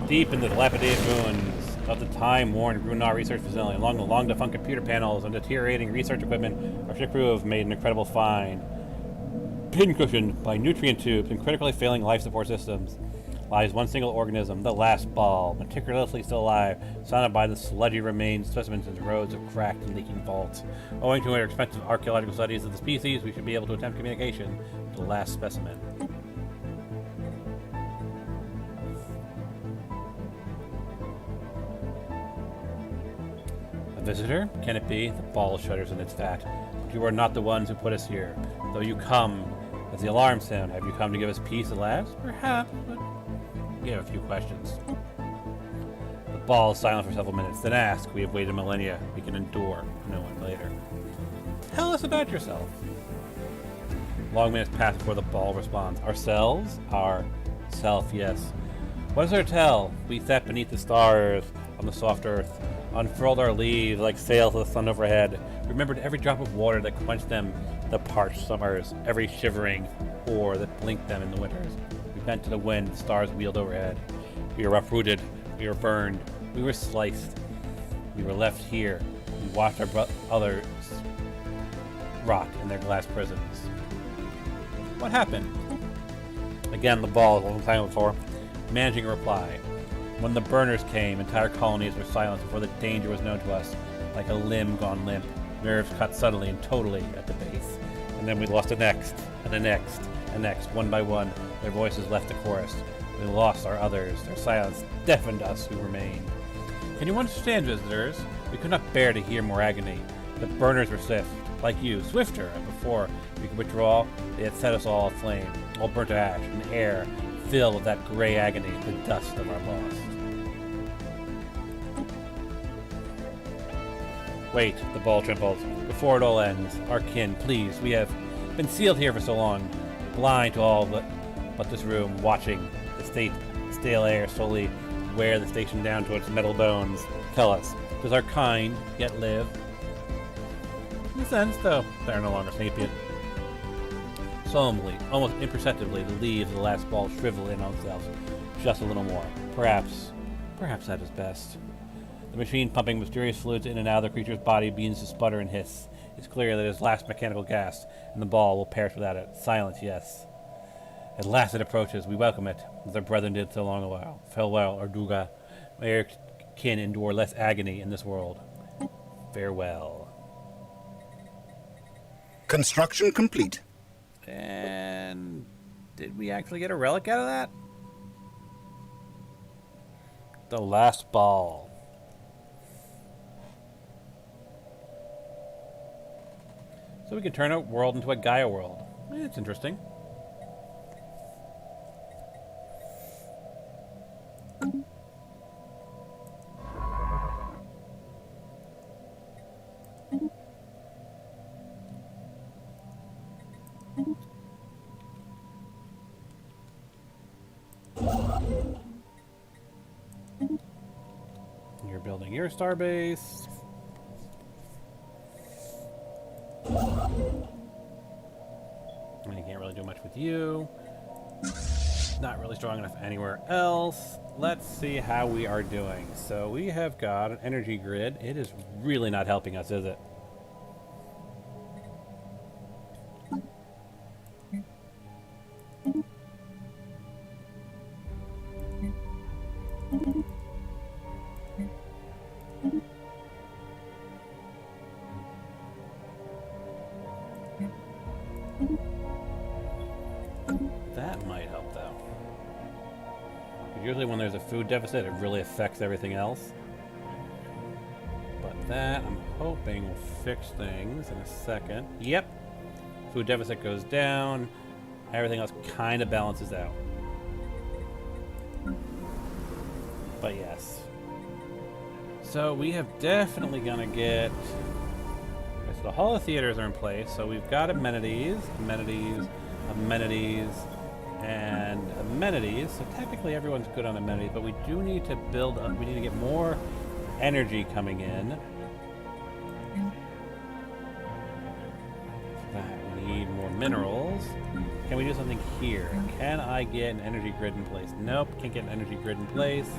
S1: Deep in the dilapidated ruins of the time-worn Grunar research facility, along the long-defunct computer panels and deteriorating research equipment, our ship crew have made an incredible find. Pincushioned by nutrient tubes and critically failing life support systems, lies one single organism, the last ball, meticulously still alive, surrounded by the sludgy remains, specimens in rows of cracked and leaking vaults. Owing to our expensive archaeological studies of the species, we should be able to attempt communication with the last specimen. A visitor? Can it be? The ball shudders in its fat. But you are not the ones who put us here. Though you come as the alarm sound, have you come to give us peace at last? Perhaps, but we have a few questions. The ball is silent for several minutes, then asks, we have waited millennia. We can endure. No one later. Tell us about yourself. Long minutes pass before the ball responds. Ourselves? Our self, yes. What is our tell? We sat beneath the stars on the soft earth, unfurled our leaves like sails of the sun overhead, remembered every drop of water that quenched them the parched summers, every shivering oar that blinked them in the winters. We bent to the wind, the stars wheeled overhead. We were uprooted, we were burned, we were sliced. We were left here. We watched our others rot in their glass prisons. What happened? Again, the ball, a long time before, managing a reply. When the burners came, entire colonies were silenced before the danger was known to us, like a limb gone limp, nerves cut suddenly and totally at the base. And then we lost the next, and the next, and next, one by one, their voices left the chorus. We lost our others, their silence deafened us who remained. Can you understand, visitors? We could not bear to hear more agony. The burners were swift, like you, swifter, and before we could withdraw, they had set us all aflame, all burnt to ash, and air filled with that gray agony, the dust of our loss. Wait, the ball trembles. Before it all ends, our kin, please, we have been sealed here for so long, blind to all but this room, watching the stale air slowly wear the station down to its metal bones. Tell us, does our kind yet live? In a sense, though, they are no longer sapient. Solemnly, almost imperceptibly, the leaves of the last ball shrivel in on themselves. Just a little more. Perhaps that is best. The machine pumping mysterious fluids in and out of the creature's body begins to sputter and hiss. It's clear that his last mechanical gas, and the ball will perish without it. Silence, yes. At last it approaches. We welcome it, as our brethren did so long a while. Farewell, Arduga. May your kin endure less agony in this world. Farewell.
S3: Construction complete.
S1: And did we actually get a relic out of that? The last ball. So we can turn a world into a Gaia world. It's interesting. You're building your starbase. I can't really do much with you. Not really strong enough anywhere else. Let's see how we are doing. So we have got an energy grid. It is really not helping us, is it? That might help, though. Usually when there's a food deficit, it really affects everything else. But that, I'm hoping, will fix things in a second. Yep. Food deficit goes down. Everything else kind of balances out. But yes. So we have definitely gonna get. Okay, so the Hall of Theaters are in place. So we've got amenities, amenities, amenities, and amenities. So technically everyone's good on amenities, but we do need to build up. We need to get more energy coming in. For that, we need more minerals. Can we do something here? Can I get an energy grid in place? Nope, can't get an energy grid in place.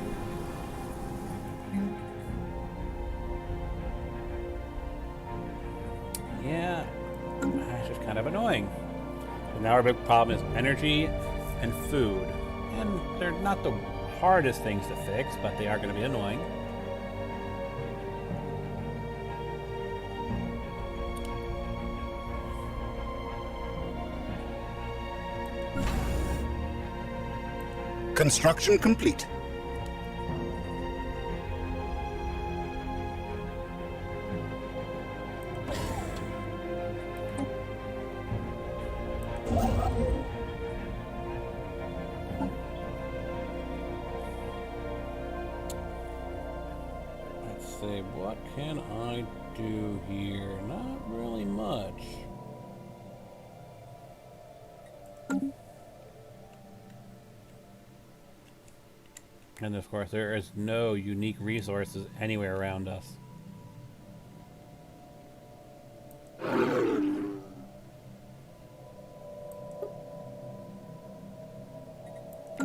S1: Yeah, that's just kind of annoying. So now our big problem is energy and food. And they're not the hardest things to fix, but they are going to be annoying.
S3: Construction complete.
S1: Let's see, what can I do here? Not really much. And of course, there is no unique resources anywhere around us.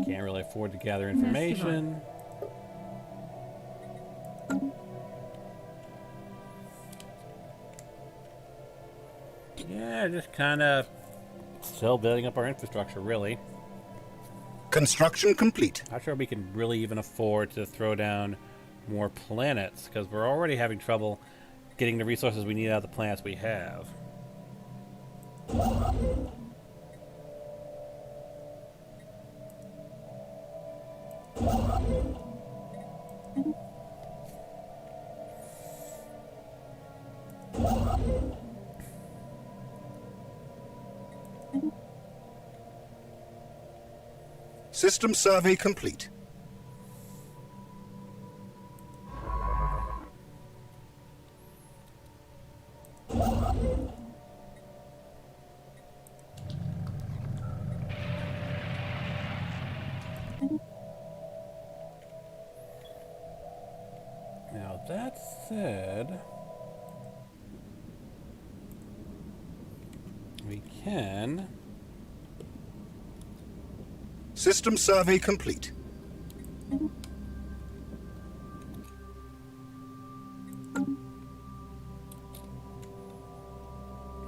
S1: Can't really afford to gather information. Yeah, just kind of still building up our infrastructure, really.
S3: Construction complete.
S1: Not sure we can really even afford to throw down more planets, because we're already having trouble getting the resources we need out of the planets we have.
S3: System survey complete.
S1: Now that said, we can.
S3: System survey complete.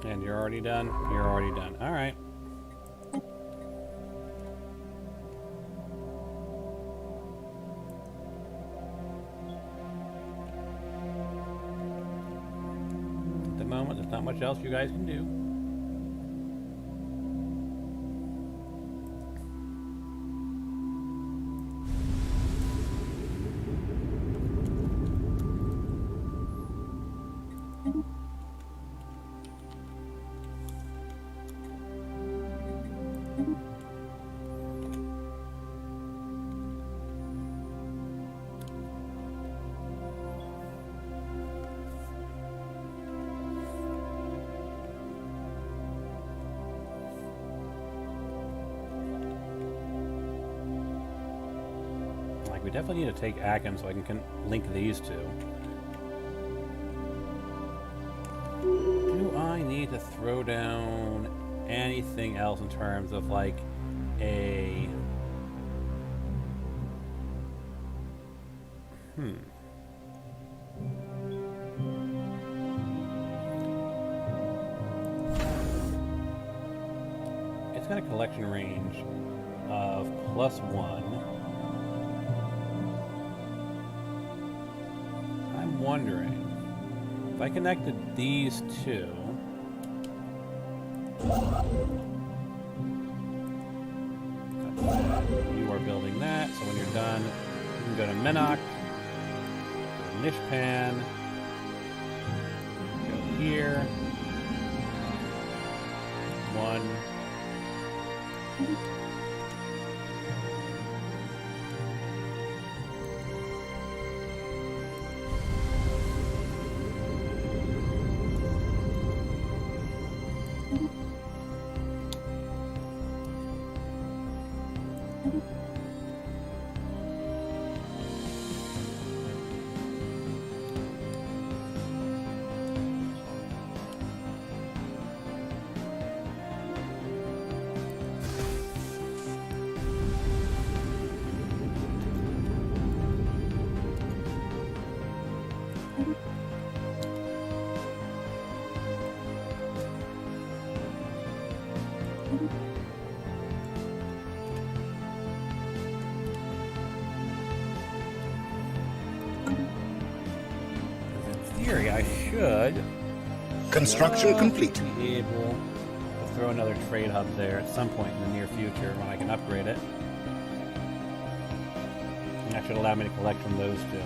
S1: And you're already done? You're already done. All right. At the moment, there's not much else you guys can do. We definitely need to take Akim so I can link these two. Do I need to throw down anything else in terms of like a... It's got a collection range of +1. I'm wondering if I connected these two. You are building that, so when you're done, you can go to Menok, go to Nishpan, go here. One. In theory, I should
S3: Construction complete.
S1: be able to throw another trade hub there at some point in the near future when I can upgrade it. And that should allow me to collect from those two.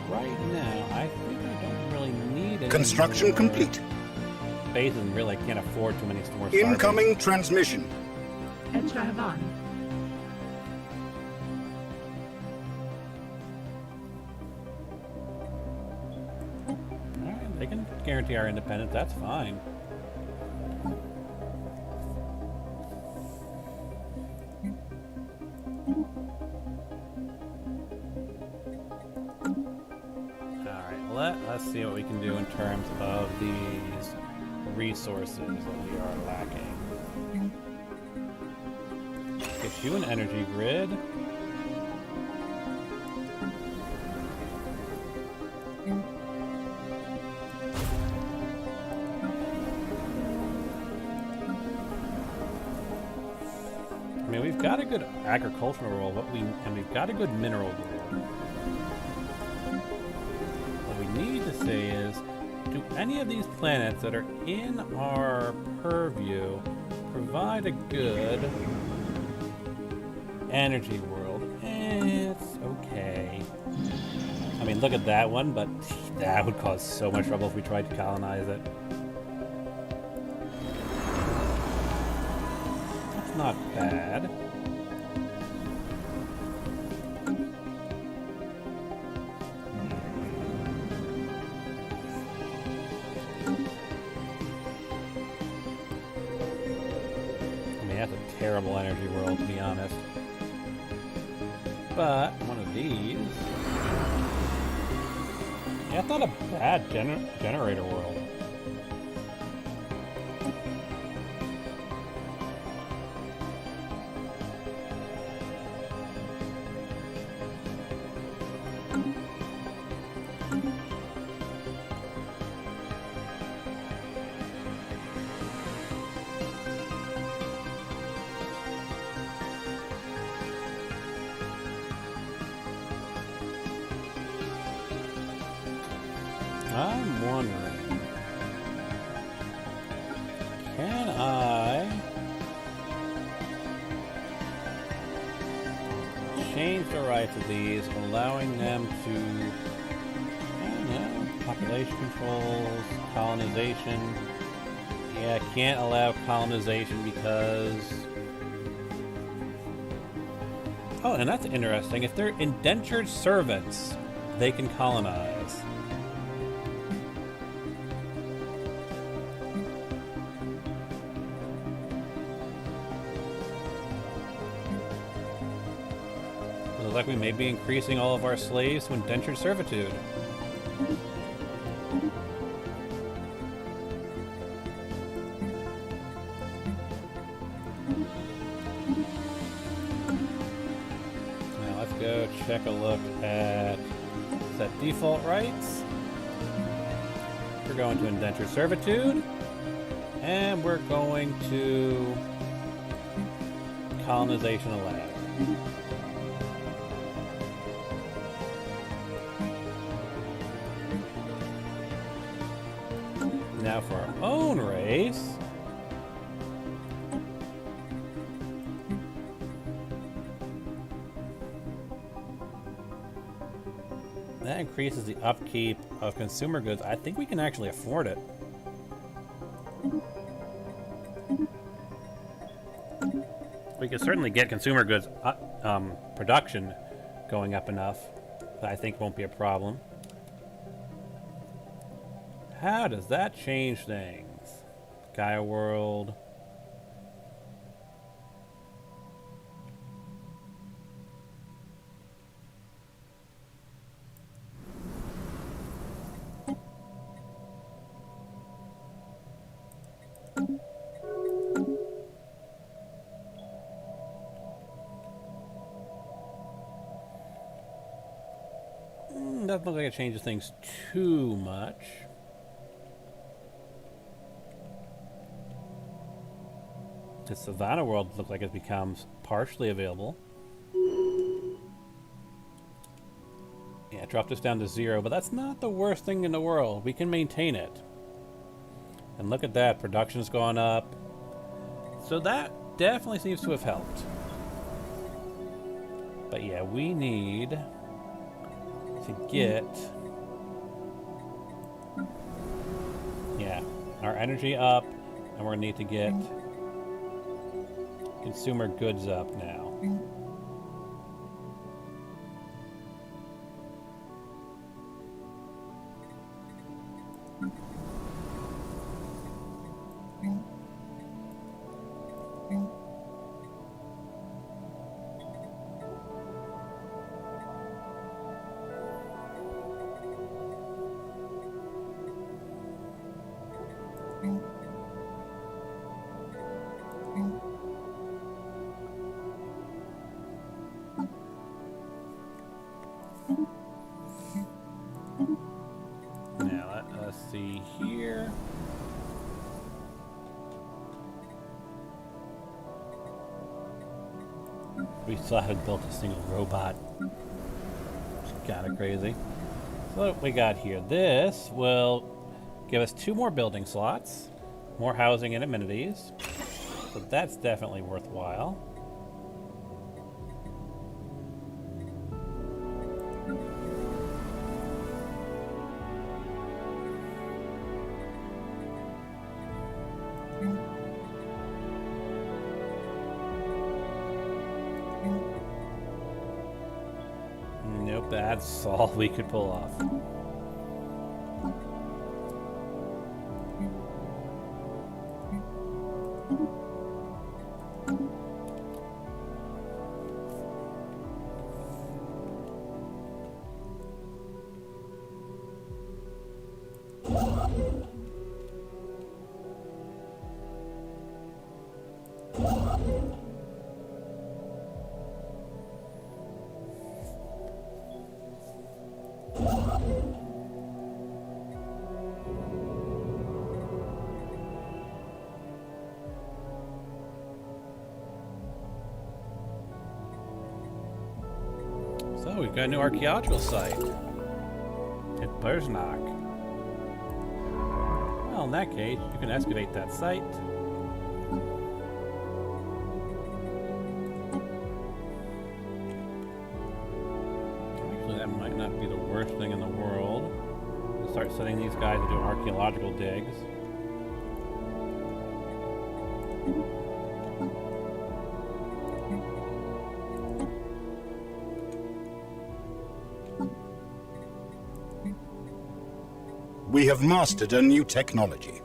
S1: Right now, I think I don't really need it.
S3: Construction complete.
S1: Base and really can't afford too many stores.
S3: Incoming transmission.
S4: Etravan.
S1: Alright, they can guarantee our independence, that's fine. Alright, let's see what we can do in terms of these resources that we are lacking. Get you an energy grid. I mean, we've got a good agricultural world, and we've got a good mineral world. What we need to say is, do any of these planets that are in our purview provide a good energy world? It's okay. I mean, look at that one, but that would cause so much trouble if we tried to colonize it. That's not bad. That's a terrible energy world, to be honest. But one of these, yeah, it's not a bad generator world. I'm wondering, can I change the rights of these, allowing them to, I don't know, population controls, colonization? Yeah, I can't allow colonization because... Oh, and that's interesting. If they're indentured servants, they can colonize. Looks like we may be increasing all of our slaves to indentured servitude. Now let's go check a look at set default rights. We're going to indentured servitude, and we're going to colonization allowed. Now for our own race, that increases the upkeep of consumer goods. I think we can actually afford it. We could certainly get consumer goods production going up enough that I think won't be a problem. How does that change things? Gaia World. doesn't look like it changes things too much. The Savannah world looks like it becomes partially available. Yeah, drop this down to 0, but that's not the worst thing in the world. We can maintain it. And look at that, production's gone up. So that definitely seems to have helped. But yeah, we need to get... Yeah, our energy up, and we're gonna need to get consumer goods up now. Now let us see here. We still haven't built a single robot. It's kind of crazy. So what we got here? This will give us 2 more building slots, more housing and amenities. So that's definitely worthwhile. Nope, that's all we could pull off. So we've got a new archaeological site at Bersnach. Well, in that case, you can excavate that site. Actually, that might not be the worst thing in the world. We'll start sending these guys to do archaeological digs.
S3: We have mastered a new technology.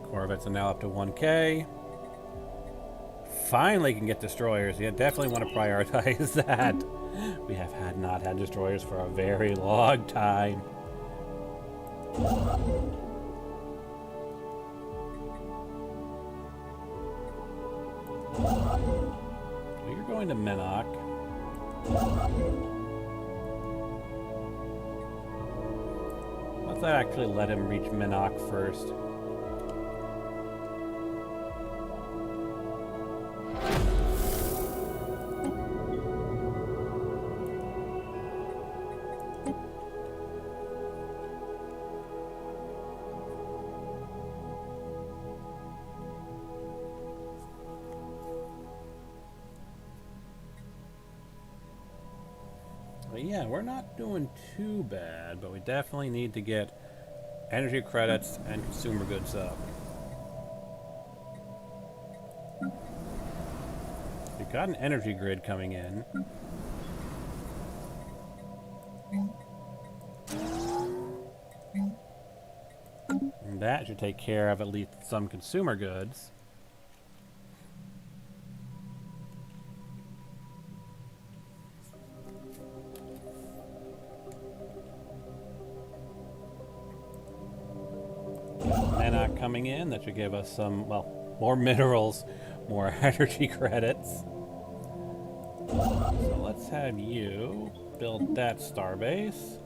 S1: Corvettes are now up to 1K. Finally can get destroyers. Yeah, definitely want to prioritize that. We have not had destroyers for a very long time. So you're going to Menok. Let's actually let him reach Menok first. But yeah, we're not doing too bad, but we definitely need to get energy credits and consumer goods up. We've got an energy grid coming in. And that should take care of at least some consumer goods. Coming in, that should give us some, well, more minerals, more energy credits. So let's have you build that starbase.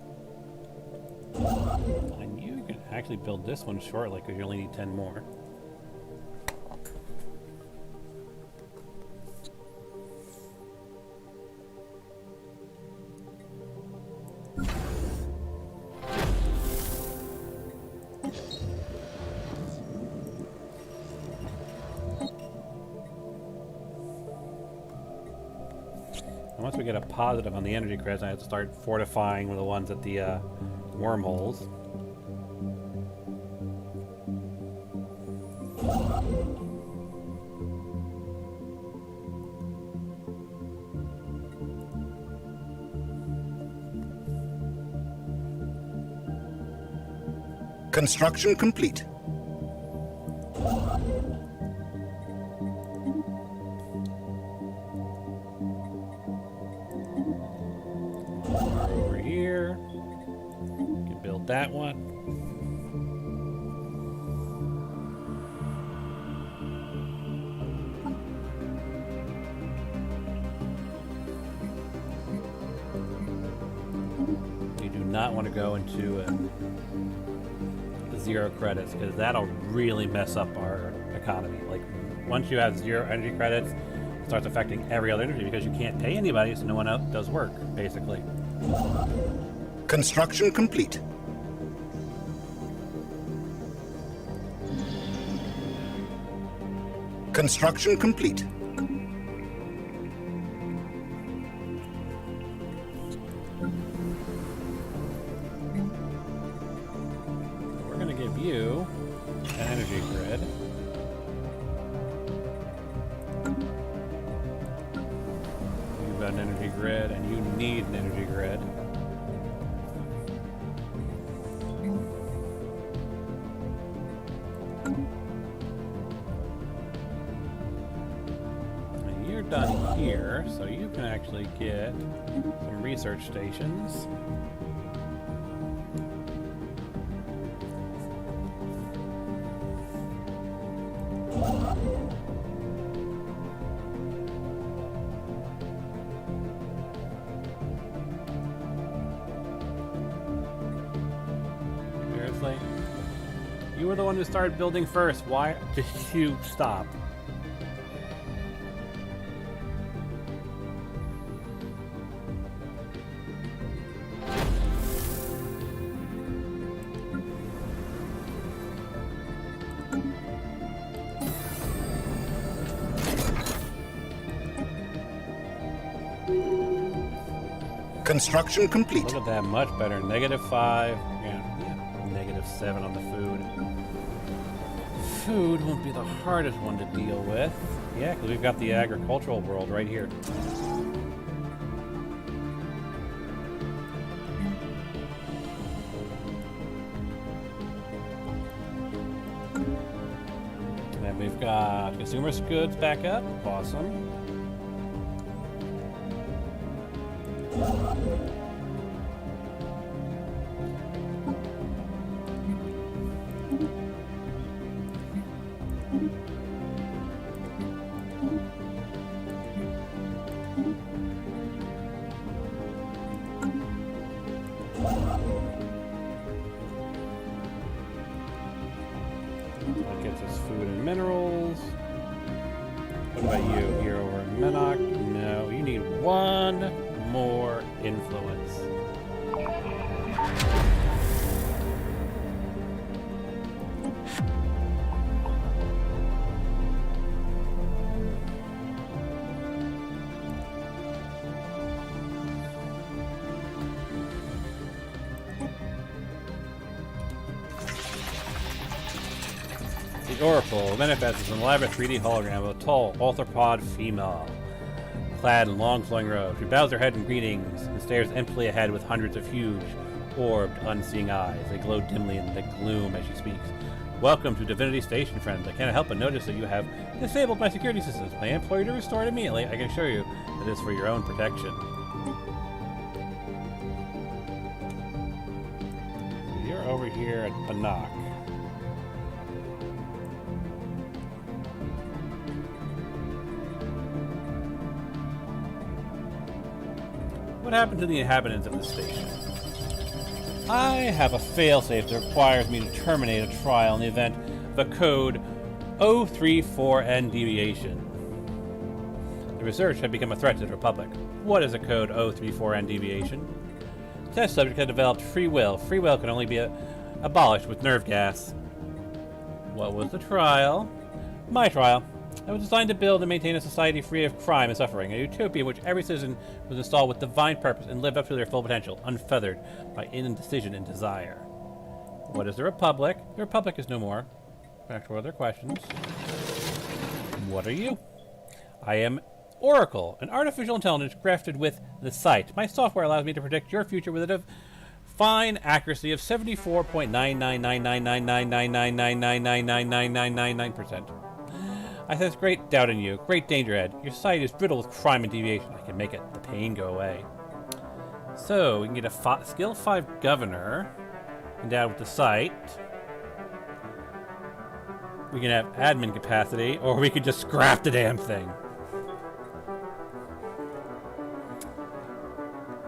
S1: And you can actually build this one shortly because you only need 10 more. Once we get a positive on the energy credits, I have to start fortifying the ones at the wormholes.
S3: Construction complete.
S1: Over here. You can build that one. You do not want to go into zero credits because that'll really mess up our economy. Like, once you have zero energy credits, it starts affecting every other energy because you can't pay anybody, so no one else does work, basically.
S3: Construction complete. Construction complete.
S1: We're going to give you an energy grid. You've got an energy grid, and you need an energy grid. And you're done here, so you can actually get some research stations. Seriously? You were the one who started building first. Why did you stop?
S3: Construction complete.
S1: Look at that, much better. -5. Yeah, -7 on the food. Food won't be the hardest one to deal with. Yeah, because we've got the agricultural world right here. And then we've got consumer goods back up. Awesome. That gets us food and minerals. What about you? Here over in Menok? No, you need one more influence. The Oracle manifests an elaborate 3D hologram of a tall arthropod female, clad in long flowing robes. She bows her head in greetings and stares emptily ahead with hundreds of huge, orbed, unseeing eyes. They glow dimly in the gloom as she speaks. Welcome to Divinity Station, friends. I can't help but notice that you have disabled my security systems. May I implore you to restore it immediately? I can assure you that it is for your own protection. You're over here at Banach. What happened to the inhabitants of the station? I have a failsafe that requires me to terminate a trial in the event of a code 034N deviation. The research had become a threat to the Republic. What is a code 034N deviation? The test subject had developed free will. Free will can only be abolished with nerve gas. What was the trial? My trial. I was designed to build and maintain a society free of crime and suffering, a utopia in which every citizen was installed with divine purpose and lived up to their full potential, unfeathered by indecision and desire. What is the Republic? The Republic is no more. Back to other questions. What are you? I am Oracle, an artificial intelligence crafted with the sight. My software allows me to predict your future with a fine accuracy of 74.999999999999999%. I sense great doubt in you, great danger ahead. Your sight is riddled with crime and deviation. I can make the pain go away. So, we can get a skill 5 governor, endowed with the sight. We can have admin capacity, or we could just scrap the damn thing.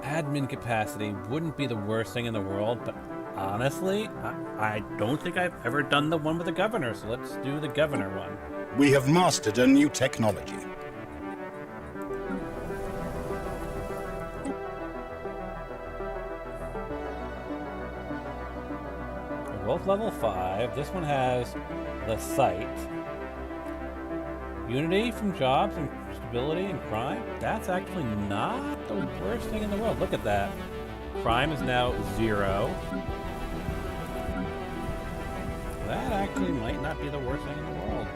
S1: Admin capacity wouldn't be the worst thing in the world, but honestly, I don't think I've ever done the one with the governor, so let's do the governor one.
S3: We have mastered a new technology.
S1: They're both level 5. This one has the sight. Unity from jobs and stability and crime. That's actually not the worst thing in the world. Look at that. Crime is now 0. That actually might not be the worst thing in the world.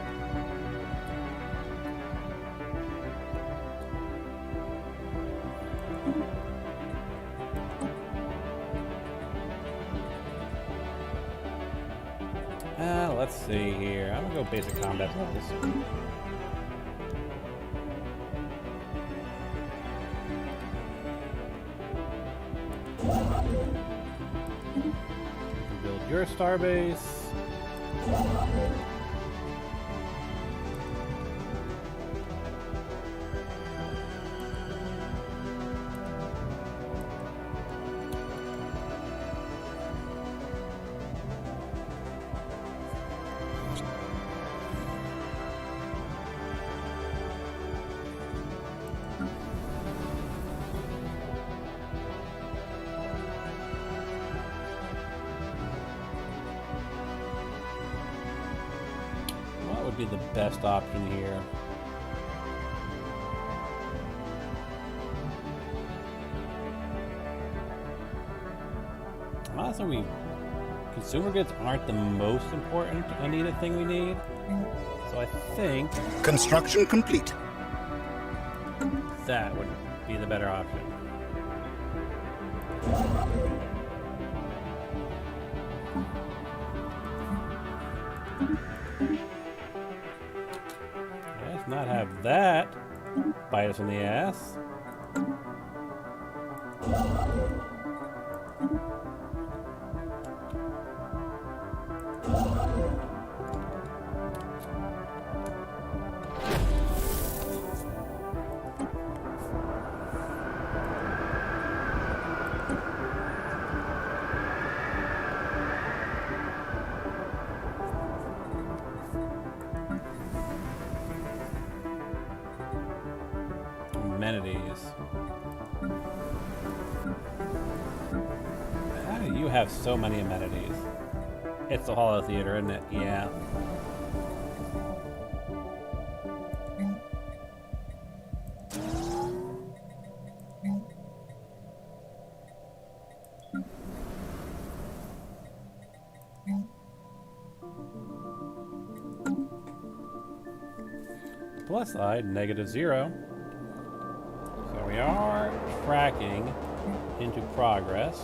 S1: Let's see here. I'm gonna go basic combat levels. Build your starbase. Be the best option here. Honestly, consumer goods aren't the most important needed thing we need. So I think
S3: construction complete.
S1: That would be the better option. Let's not have that bite us in the ass. Amenities. How do you have so many amenities? It's the Hall of Theater, isn't it? Yeah. Plus side, -0. So we are tracking into progress.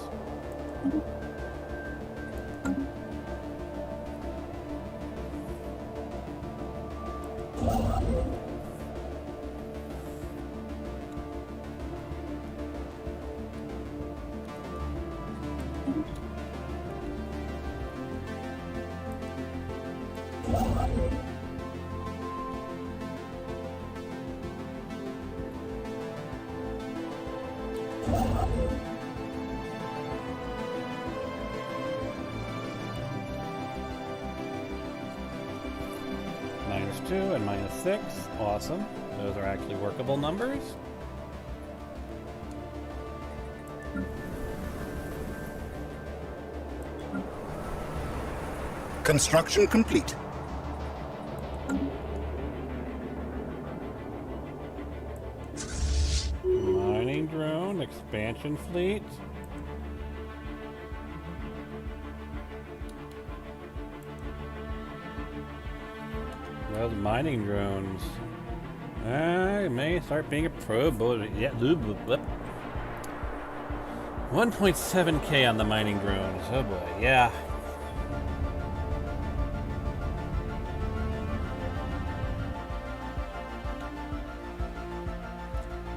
S1: -2 and -6. Awesome. Those are actually workable numbers.
S3: Construction complete.
S1: Mining drone, expansion fleet. Those mining drones. It may start being a probe. Yeah, 1.7K on the mining drones. Oh boy, yeah.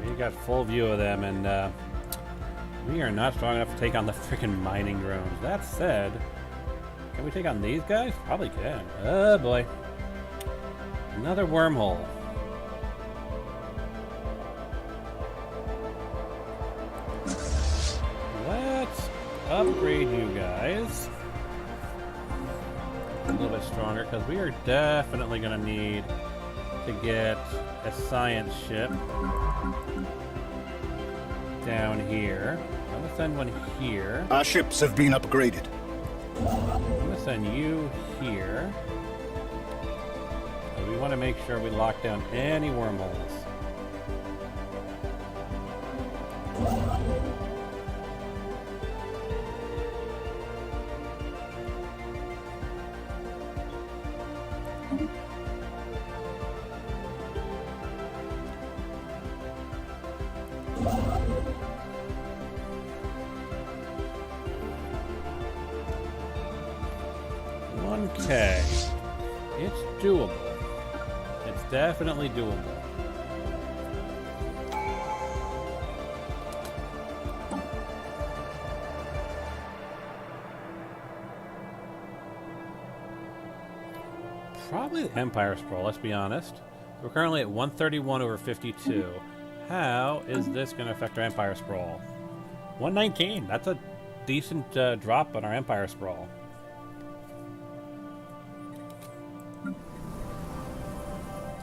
S1: We got full view of them, and we are not strong enough to take on the freaking mining drones. That said, can we take on these guys? Probably can. Oh boy. Another wormhole. Let's upgrade you guys a little bit stronger, because we are definitely going to need to get a science ship down here. I'm going to send one here.
S3: Our ships have been upgraded.
S1: I'm going to send you here. We want to make sure we lock down any wormholes. Okay. It's doable. It's definitely doable. Probably the Empire Scroll, let's be honest. We're currently at 131 over 52. How is this going to affect our Empire Scroll? 119. That's a decent drop on our Empire Scroll.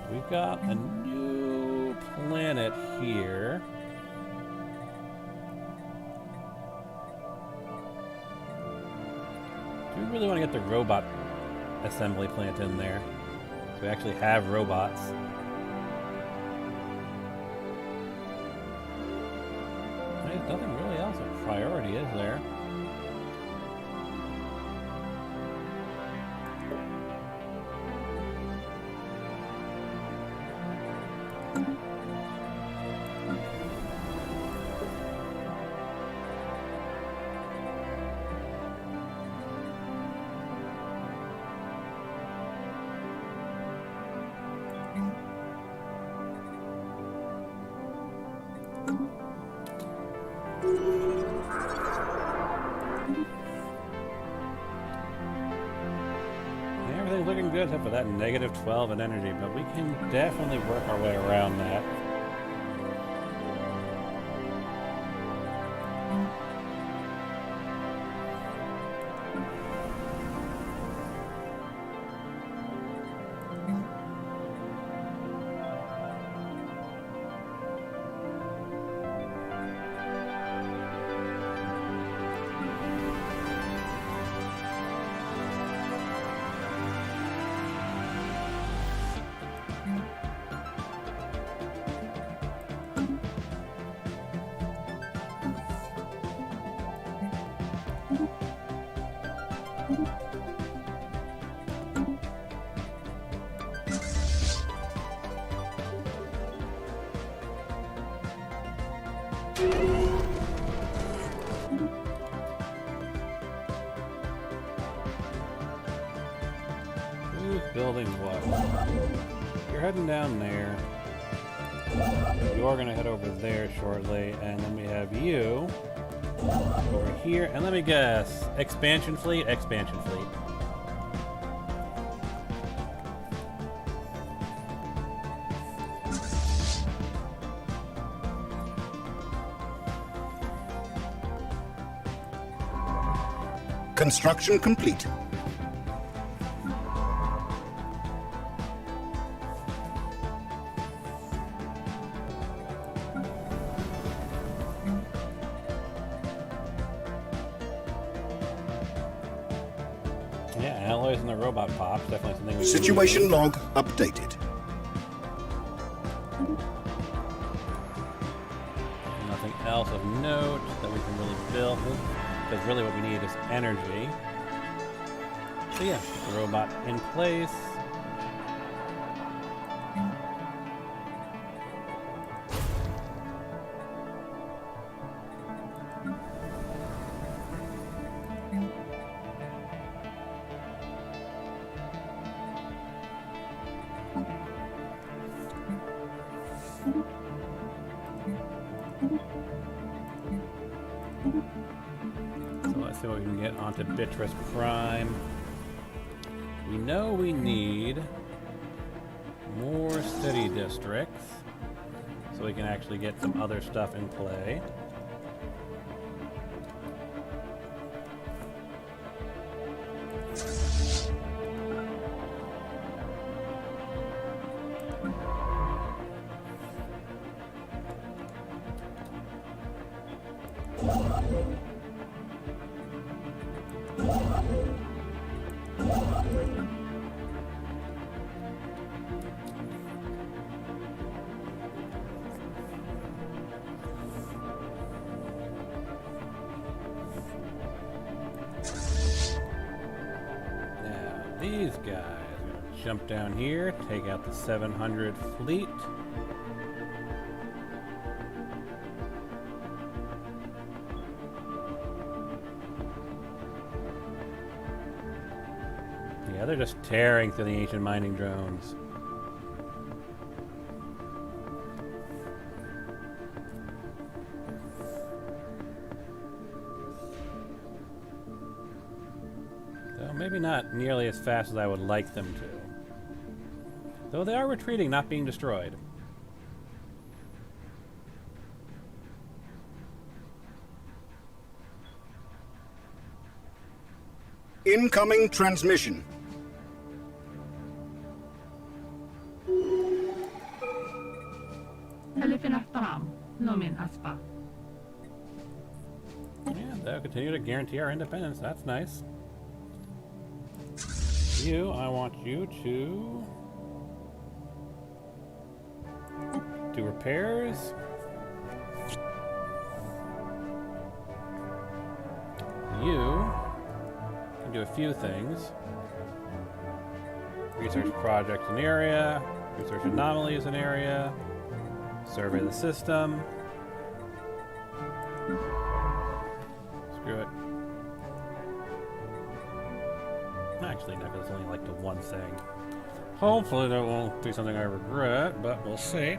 S1: We've got a new planet here. Do we really want to get the robot assembly plant in there? So we actually have robots. There's nothing really else of priority, is there? Everything's looking good except for that -12 in energy, but we can definitely work our way around that. Who's building what? You're heading down there. You're going to head over there shortly, and then we have you over here. And let me guess, expansion fleet? Expansion fleet.
S3: Construction complete.
S1: Yeah, alloys in the robot pops. Definitely something we can
S3: Situation
S1: use.
S3: log updated.
S1: Nothing else of note that we can really build. Because really what we need is energy. So yeah, the robot in place. So let's see what we can get onto Bitrus Prime. We know we need more city districts, so we can actually get some other stuff in play. These guys are gonna jump down here, take out the 700 fleet. Yeah, they're just tearing through the ancient mining drones. Maybe not nearly as fast as I would like them to. Though they are retreating, not being destroyed.
S3: Incoming transmission.
S1: Yeah, they'll continue to guarantee our independence. That's nice. You, I want you to do repairs. You can do a few things. Research projects in area, research anomalies in area, survey the system. Screw it. Actually, no, because it's only like the one thing. Hopefully that won't be something I regret, but we'll see.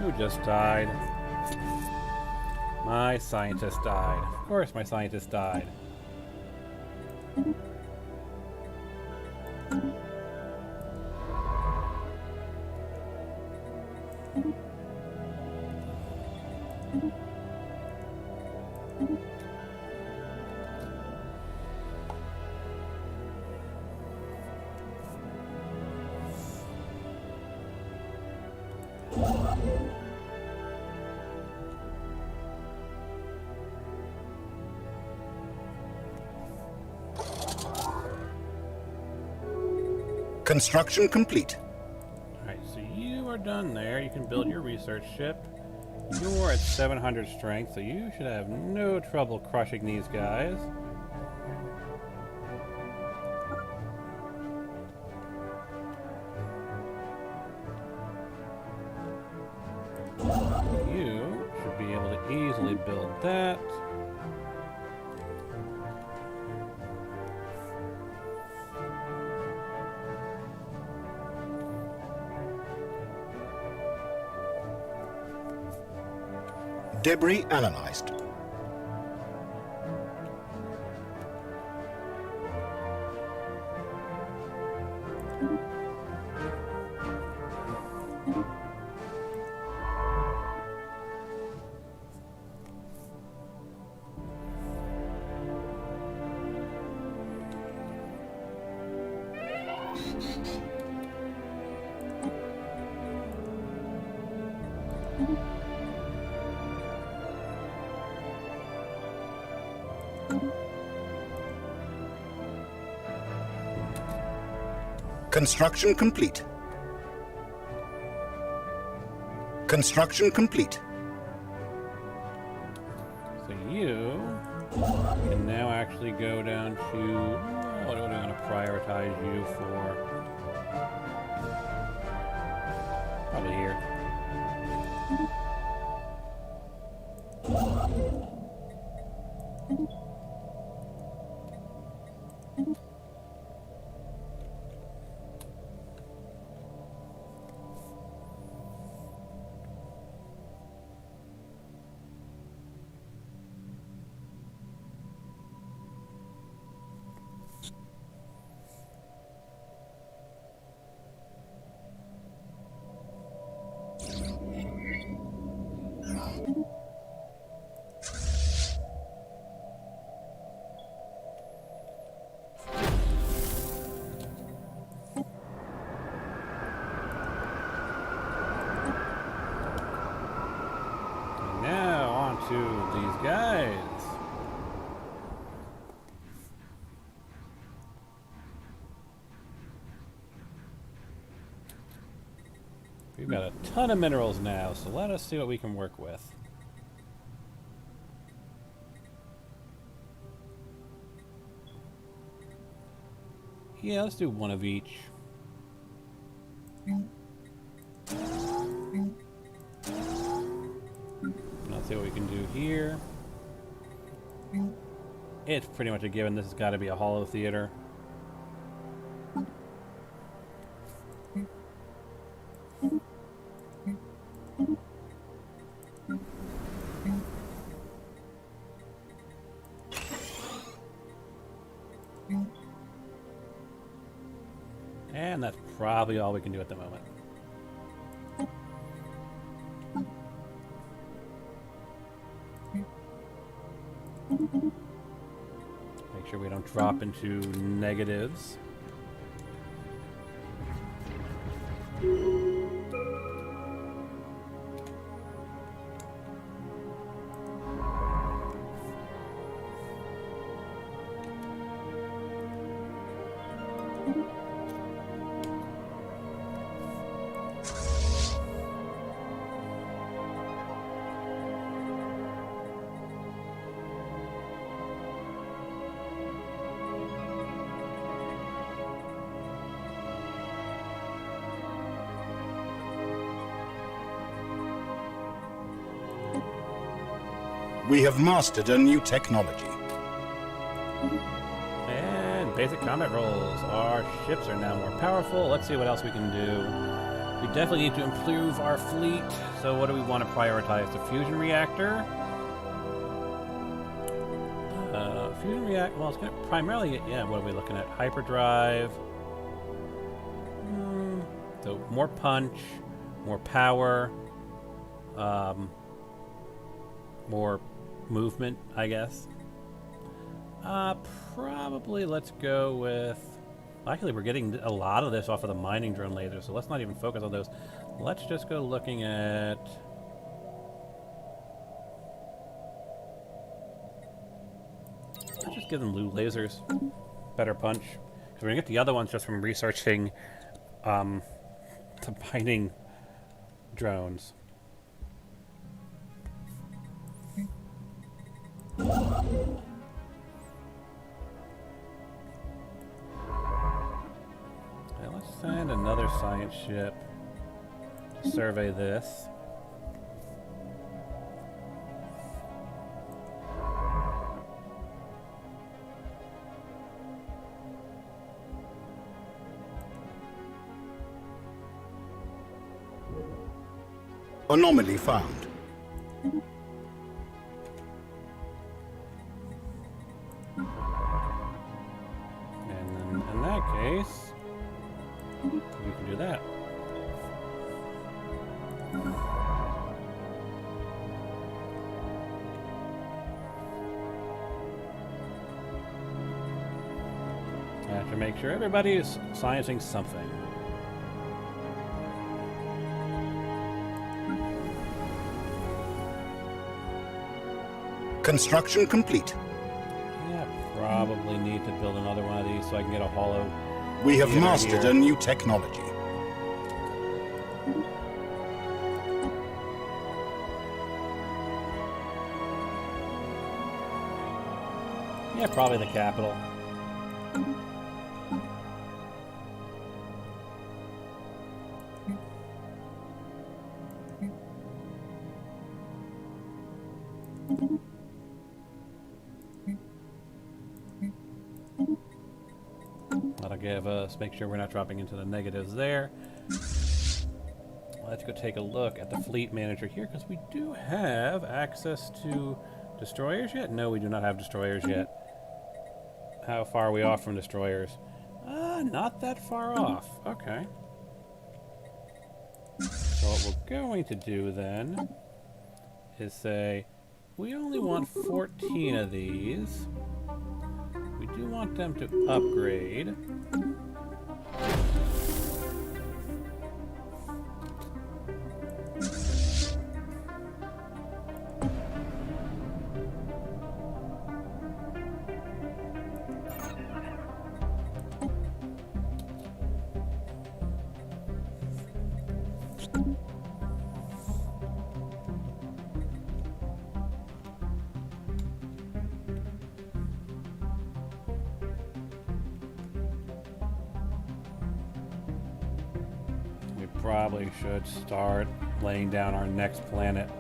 S1: Who just died? My scientist died. Of course my scientist died.
S3: Construction complete.
S1: Alright, so you are done there. You can build your research ship. You're at 700 strength, so you should have no trouble crushing these guys. You should be able to easily build that.
S3: Debris analyzed. Construction complete. Construction complete.
S1: So you can now actually go down to... what do I want to prioritize you for? Probably here. Now on to these guys. We've got a ton of minerals now, so let us see what we can work with. Yeah, let's do one of each. Let's see what we can do here. It's pretty much a given. This has got to be a holo theater. And that's probably all we can do at the moment. Make sure we don't drop into negatives.
S3: We have mastered a new technology.
S1: And basic combat rolls. Our ships are now more powerful. Let's see what else we can do. We definitely need to improve our fleet. So what do we want to prioritize? The fusion reactor. Fusion reactor. Well, it's going to primarily. Yeah, what are we looking at? Hyperdrive. So more punch, more power, more movement, I guess. Probably let's go with... Actually, we're getting a lot of this off of the mining drone laser, so let's not even focus on those. Let's just go looking at... Let's just give them blue lasers. Better punch. Because we're going to get the other ones just from researching the mining drones. Okay, let's send another science ship to survey this.
S3: Anomaly found.
S1: And then in that case, we can do that. I have to make sure everybody is sciencing something.
S3: Construction complete.
S1: Yeah, probably need to build another one of these so I can get a hollow.
S3: We have
S1: theater
S3: mastered
S1: here.
S3: a new technology.
S1: Yeah, probably the capital. That'll give us, make sure we're not dropping into the negatives there. Let's go take a look at the fleet manager here, because we do have access to destroyers yet? No, we do not have destroyers yet. How far are we off from destroyers? Not that far off. Okay. So what we're going to do then is say, we only want 14 of these. We do want them to upgrade. We probably should start laying down our next planet.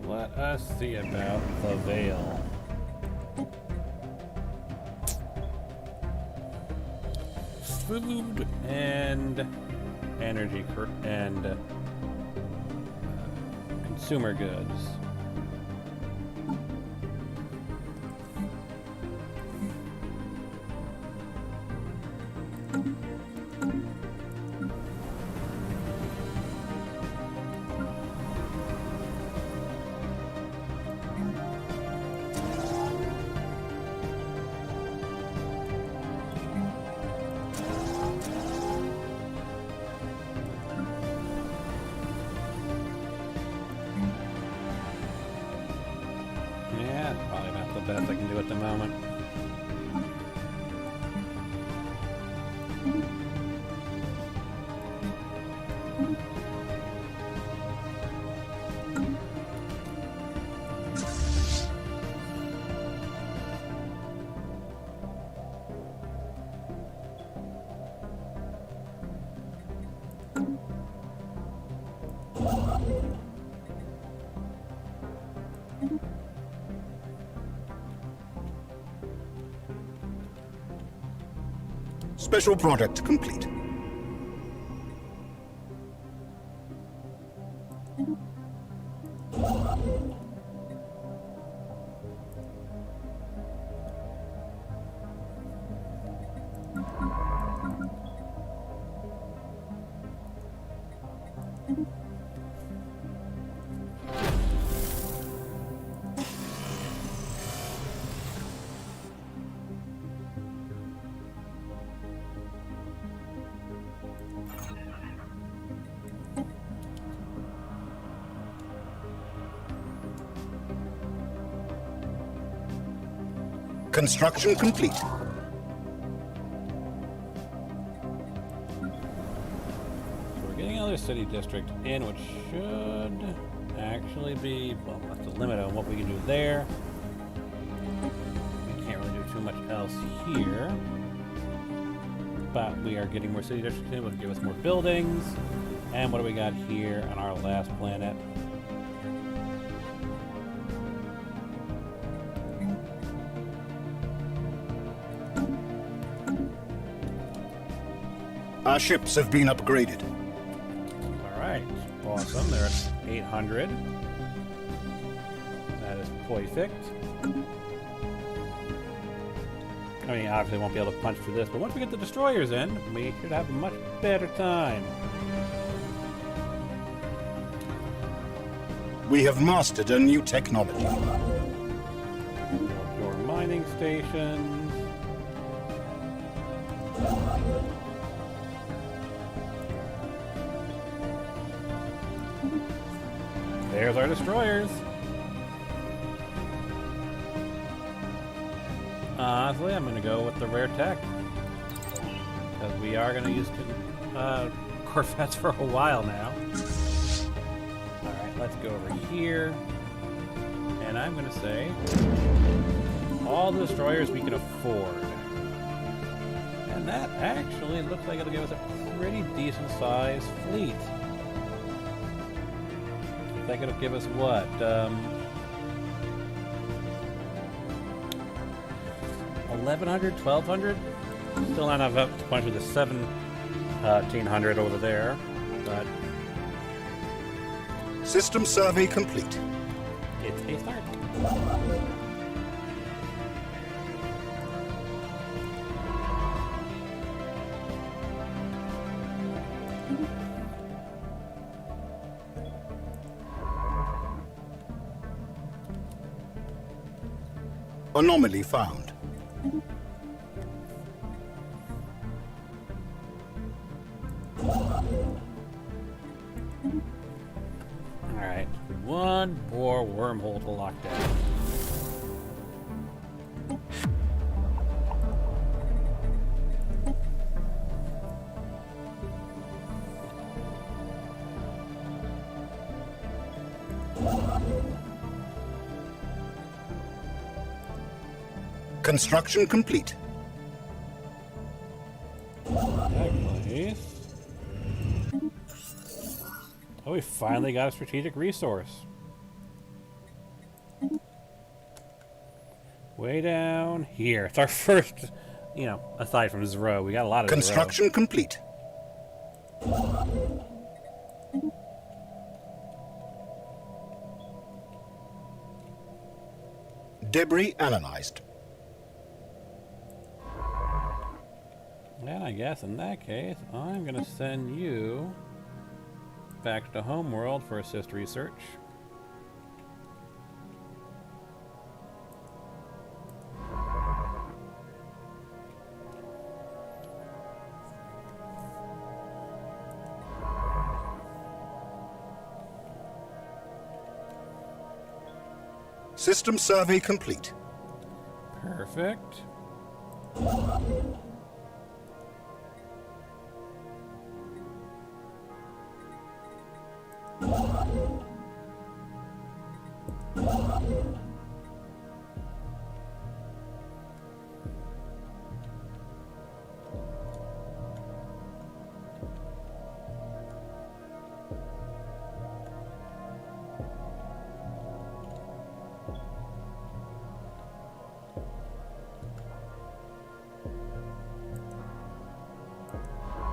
S1: Let us see about the Veil. Food and energy and consumer goods. Yeah, probably not the best I can do at the moment.
S3: Special product complete. Construction complete.
S1: So we're getting another city district in, which should actually be, well, that's the limit on what we can do there. We can't really do too much else here. But we are getting more city districts in, which will give us more buildings. And what do we got here on our last planet?
S3: Our ships have been upgraded.
S1: Alright, awesome. They're at 800. That is perfect. I mean, obviously won't be able to punch through this, but once we get the destroyers in, we should have a much better time.
S3: We have mastered a new technology.
S1: Your mining stations. There's our destroyers. Honestly, I'm going to go with the rare tech. Because we are going to use Corvettes for a while now. Alright, let's go over here. And I'm going to say all the destroyers we can afford. And that actually looks like it'll give us a pretty decent sized fleet. I think it'll give us what? 1,100, 1,200? Still not enough up to punch with the 1,700 over there, but
S3: System survey complete.
S1: it's a start.
S3: Anomaly found.
S1: Alright, one more wormhole to lock down.
S3: Construction complete.
S1: Actually, oh, we finally got a strategic resource. Way down here. It's our first, you know, aside from Zero. We got a lot of
S3: Construction complete. Debris analyzed.
S1: And I guess in that case, I'm going to send you back to Homeworld for assist research.
S3: System survey complete.
S1: Perfect.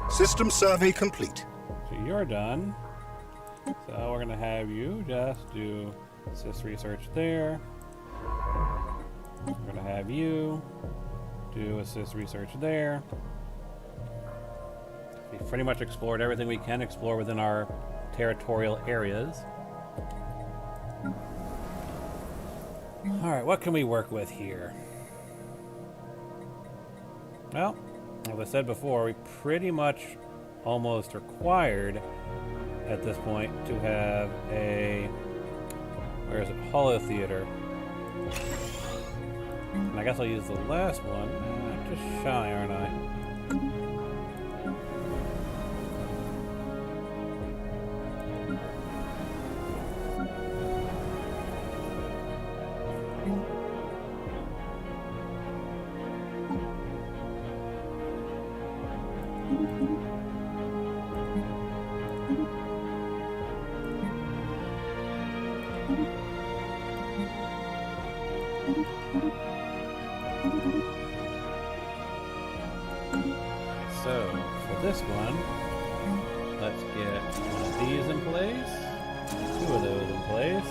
S3: System survey complete.
S1: So you're done. So we're going to have you just do assist research there. We're going to have you do assist research there. We've pretty much explored everything we can explore within our territorial areas. Alright, what can we work with here? Well, as I said before, we pretty much almost required at this point to have a, where is it, holo theater. And I guess I'll use the last one. Just shy, aren't I? So, for this one, let's get one of these in place, two of those in place.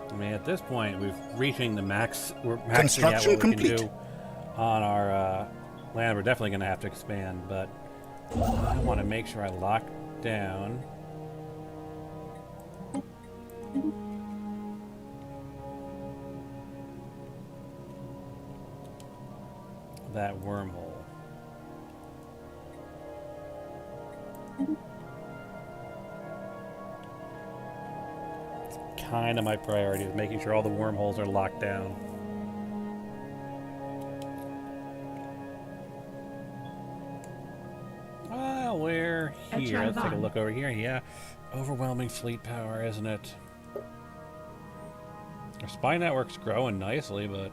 S1: I mean, at this point, we're reaching the max. We're maxing out
S3: Construction
S1: what we
S3: complete.
S1: can do on our land. We're definitely going to have to expand, but I want to make sure I lock down that wormhole. Kind of my priority is making sure all the wormholes are locked down. Well, we're here. Let's take a look over here. Yeah, overwhelming fleet power, isn't it? Our spy network's growing nicely, but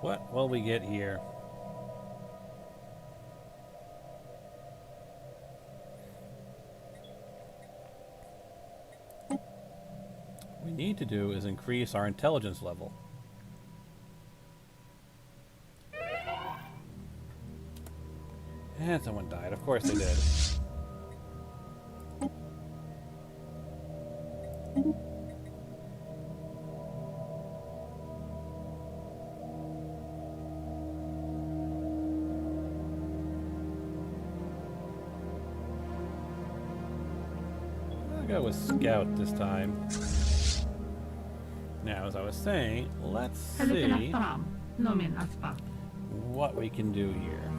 S1: what will we get here? What we need to do is increase our intelligence level. And someone died. Of course they did. I'll go with Scout this time. Now, as I was saying, let's see what we can do here.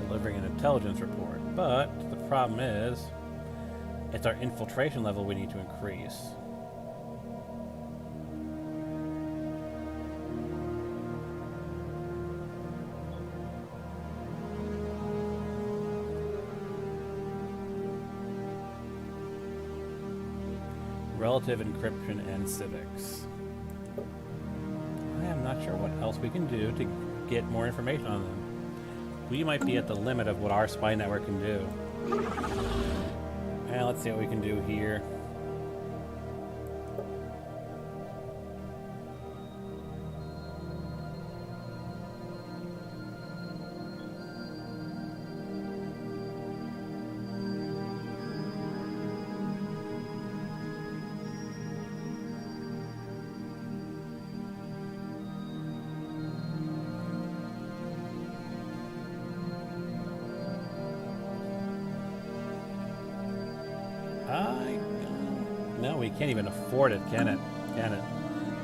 S1: Delivering an intelligence report, but the problem is it's our infiltration level we need to increase. Relative encryption and civics. I am not sure what else we can do to get more information on them. We might be at the limit of what our spy network can do. And let's see what we can do here. No, we can't even afford it, can it? Can it?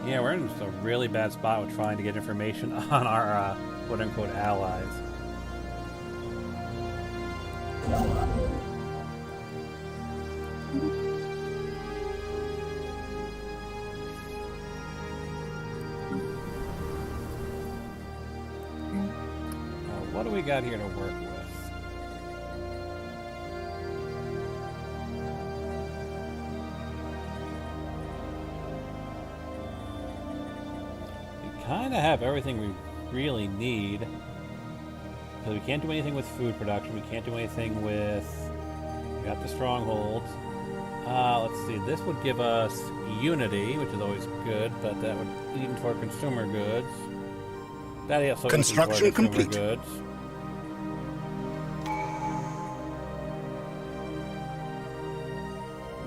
S1: Yeah, we're in just a really bad spot with trying to get information on our quote-unquote allies. What do we got here to work with? Kind of have everything we really need. So we can't do anything with food production. We can't do anything with... We got the strongholds. Let's see. This would give us Unity, which is always good, but that would lead into our consumer goods. That is also
S3: Construction complete.
S1: Goods.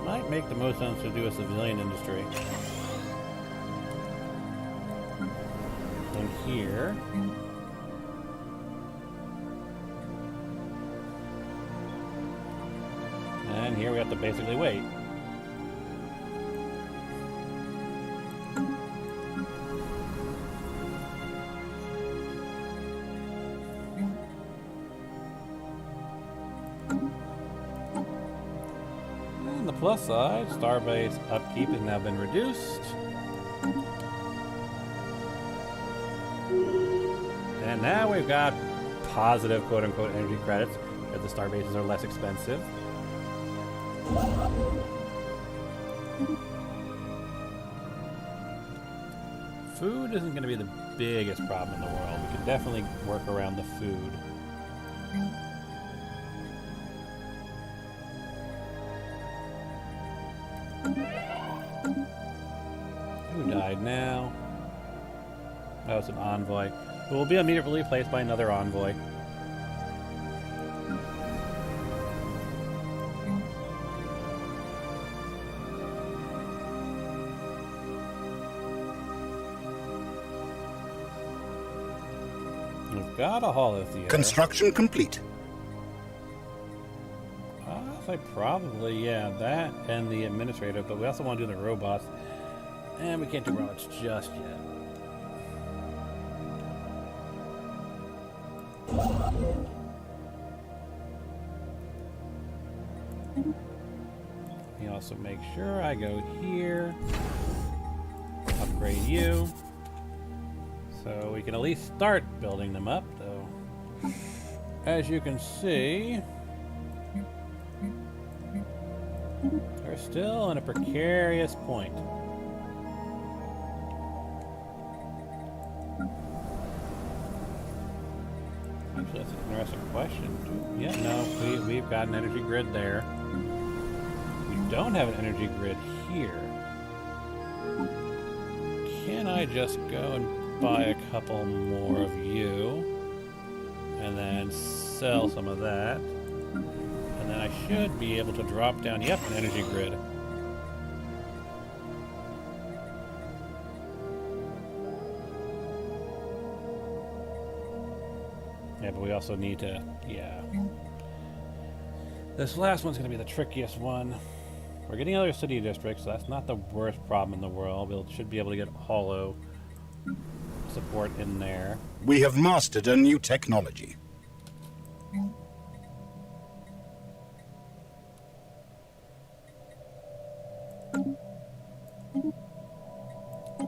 S1: Might make the most sense to do a civilian industry. And here. And here we have to basically wait. And the plus side, Starbase upkeep has now been reduced. And now we've got positive quote-unquote energy credits, because the Starbases are less expensive. Food isn't going to be the biggest problem in the world. We can definitely work around the food. Who died now? Oh, it's an envoy. Who will be immediately replaced by another envoy. We've got a holotheater.
S3: Construction complete.
S1: I'll say probably, yeah, that and the administrator, but we also want to do the robots. And we can't do robots just yet. You also make sure I go here, upgrade you, so we can at least start building them up, though. As you can see, they're still in a precarious point. Actually, that's an interesting question. Yeah, no, we've got an energy grid there. We don't have an energy grid here. Can I just go and buy a couple more of you? And then sell some of that. And then I should be able to drop down, yep, an energy grid. Yeah, but we also need to, yeah. This last one's going to be the trickiest one. We're getting other city districts, so that's not the worst problem in the world. We should be able to get holo support in there.
S3: We have mastered a new technology.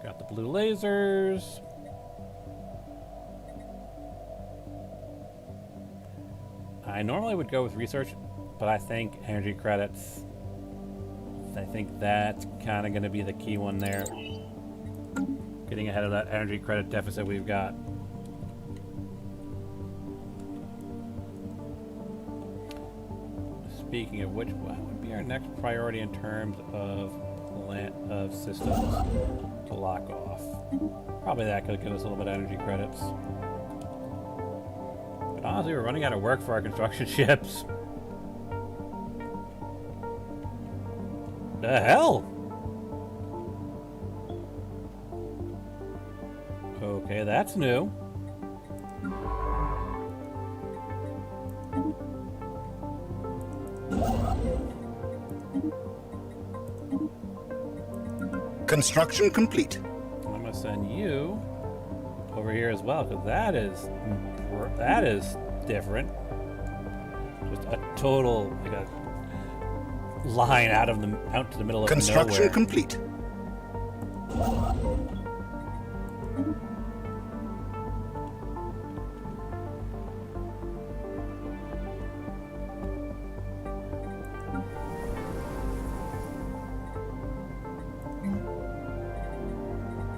S1: Got the blue lasers. I normally would go with research, but I think energy credits, I think that's kind of going to be the key one there. Getting ahead of that energy credit deficit we've got. Speaking of which, what would be our next priority in terms of systems to lock off? Probably that could give us a little bit of energy credits. But honestly, we're running out of work for our construction ships. The hell? Okay, that's new.
S3: Construction complete.
S1: I'm gonna send you over here as well, because that is different. Just a total, like a line out to the middle of
S3: Construction
S1: nowhere.
S3: complete.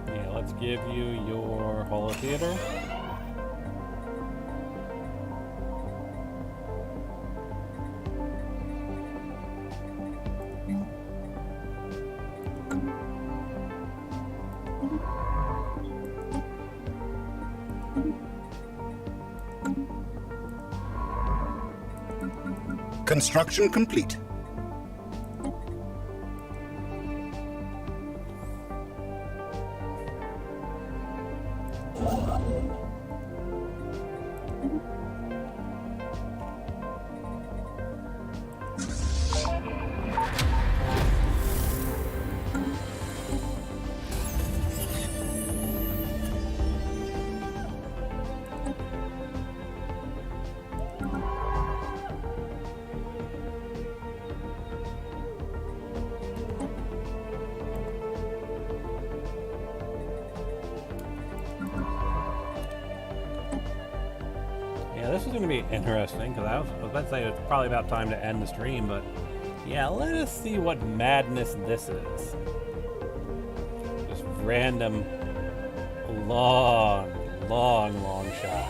S1: Yeah, let's give you your holotheater.
S3: Construction complete.
S1: Yeah, this is going to be interesting, because I was about to say it's probably about time to end the stream, but yeah, let us see what madness this is. Just random, long shot.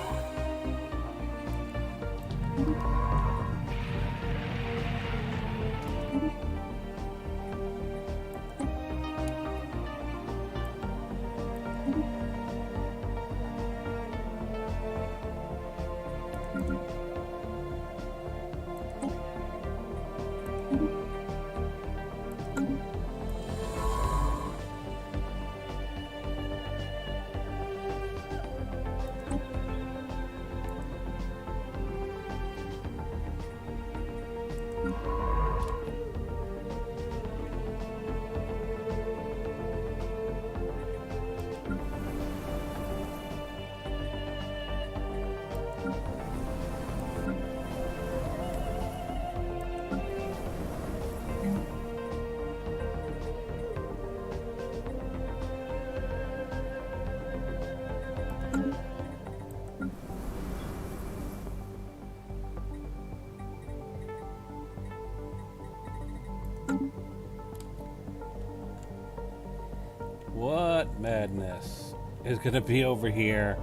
S1: What madness is going to be over here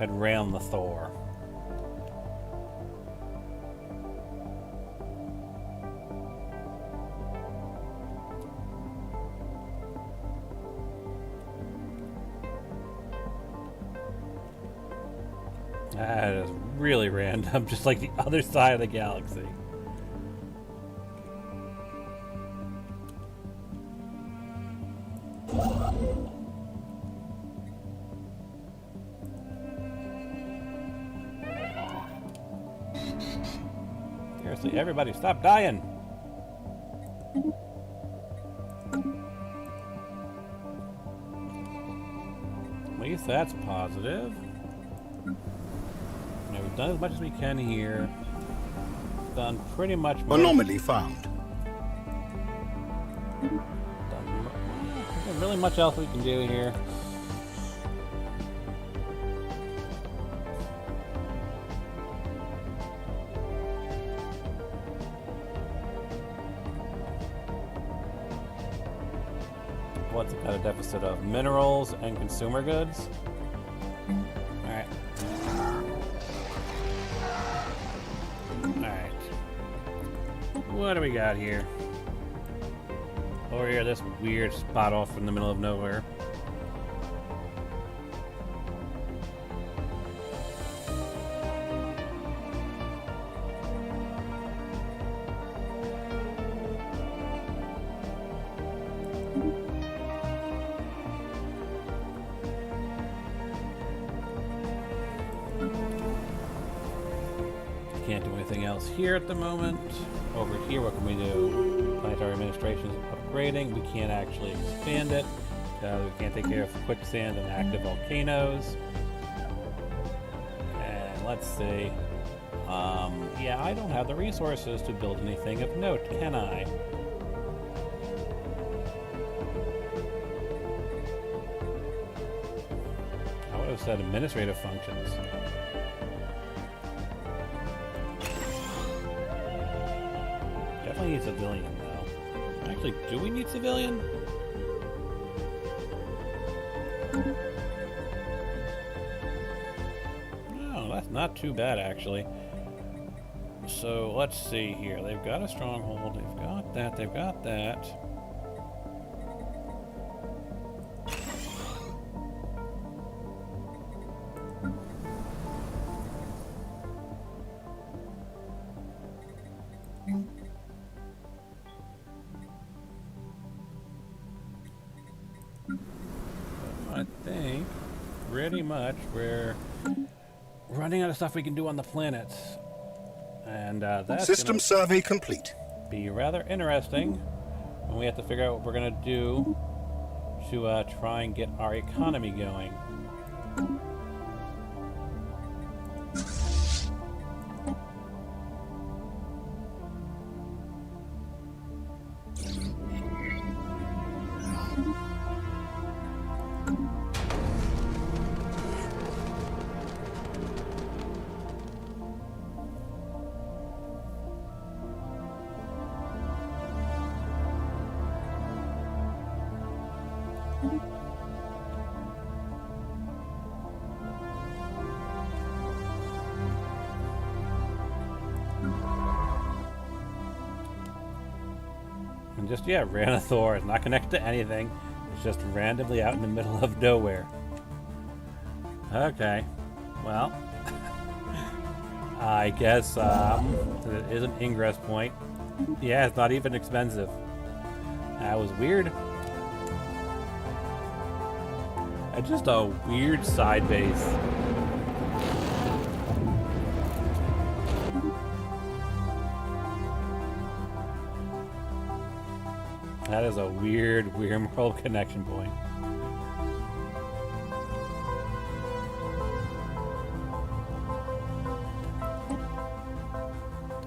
S1: around the Thor? That is really random, just like the other side of the galaxy. Seriously, everybody stop dying! At least that's positive. Now, we've done as much as we can here. Done pretty much most.
S3: Anomaly found.
S1: There's really much else we can do here. What's it got a deficit of? Minerals and consumer goods? Alright. Alright. What do we got here? Over here, this weird spot off in the middle of nowhere. Can't do anything else here at the moment. Over here, what can we do? Planetary administration is upgrading. We can't actually expand it. We can't take care of quicksand and active volcanoes. And let's see. Yeah, I don't have the resources to build anything of note, can I? I would have said administrative functions. Definitely need civilian, though. Actually, do we need civilian? No, that's not too bad, actually. So, let's see here. They've got a stronghold. They've got that. They've got that. I think pretty much we're running out of stuff we can do on the planets. And that's
S3: System survey complete.
S1: be rather interesting when we have to figure out what we're going to do to try and get our economy going. And just, yeah, Ranathor is not connected to anything. It's just randomly out in the middle of nowhere. Okay. Well, I guess it is an ingress point. Yeah, it's not even expensive. That was weird. Just a weird side base. That is a weird world connection point.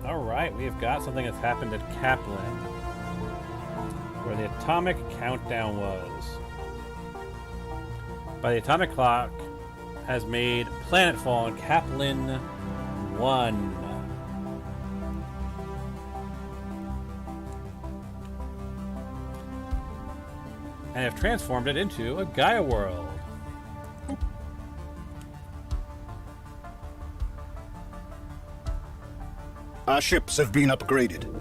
S1: Alright, we've got something that's happened at Kaplan, where the atomic countdown was. By the atomic clock has made planetfall on Kaplan 1. And have transformed it into a Gaia world.
S3: Our ships have been upgraded.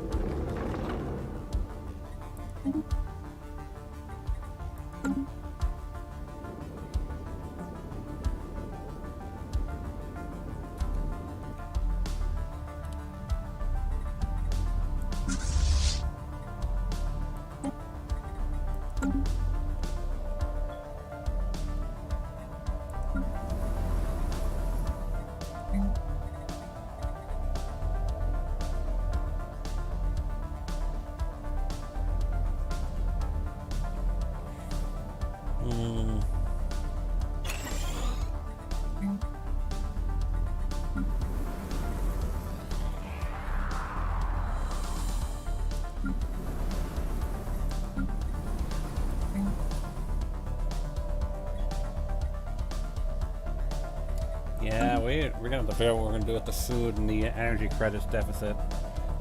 S1: Yeah, we're gonna have to figure out what we're gonna do with the food and the energy credits deficit.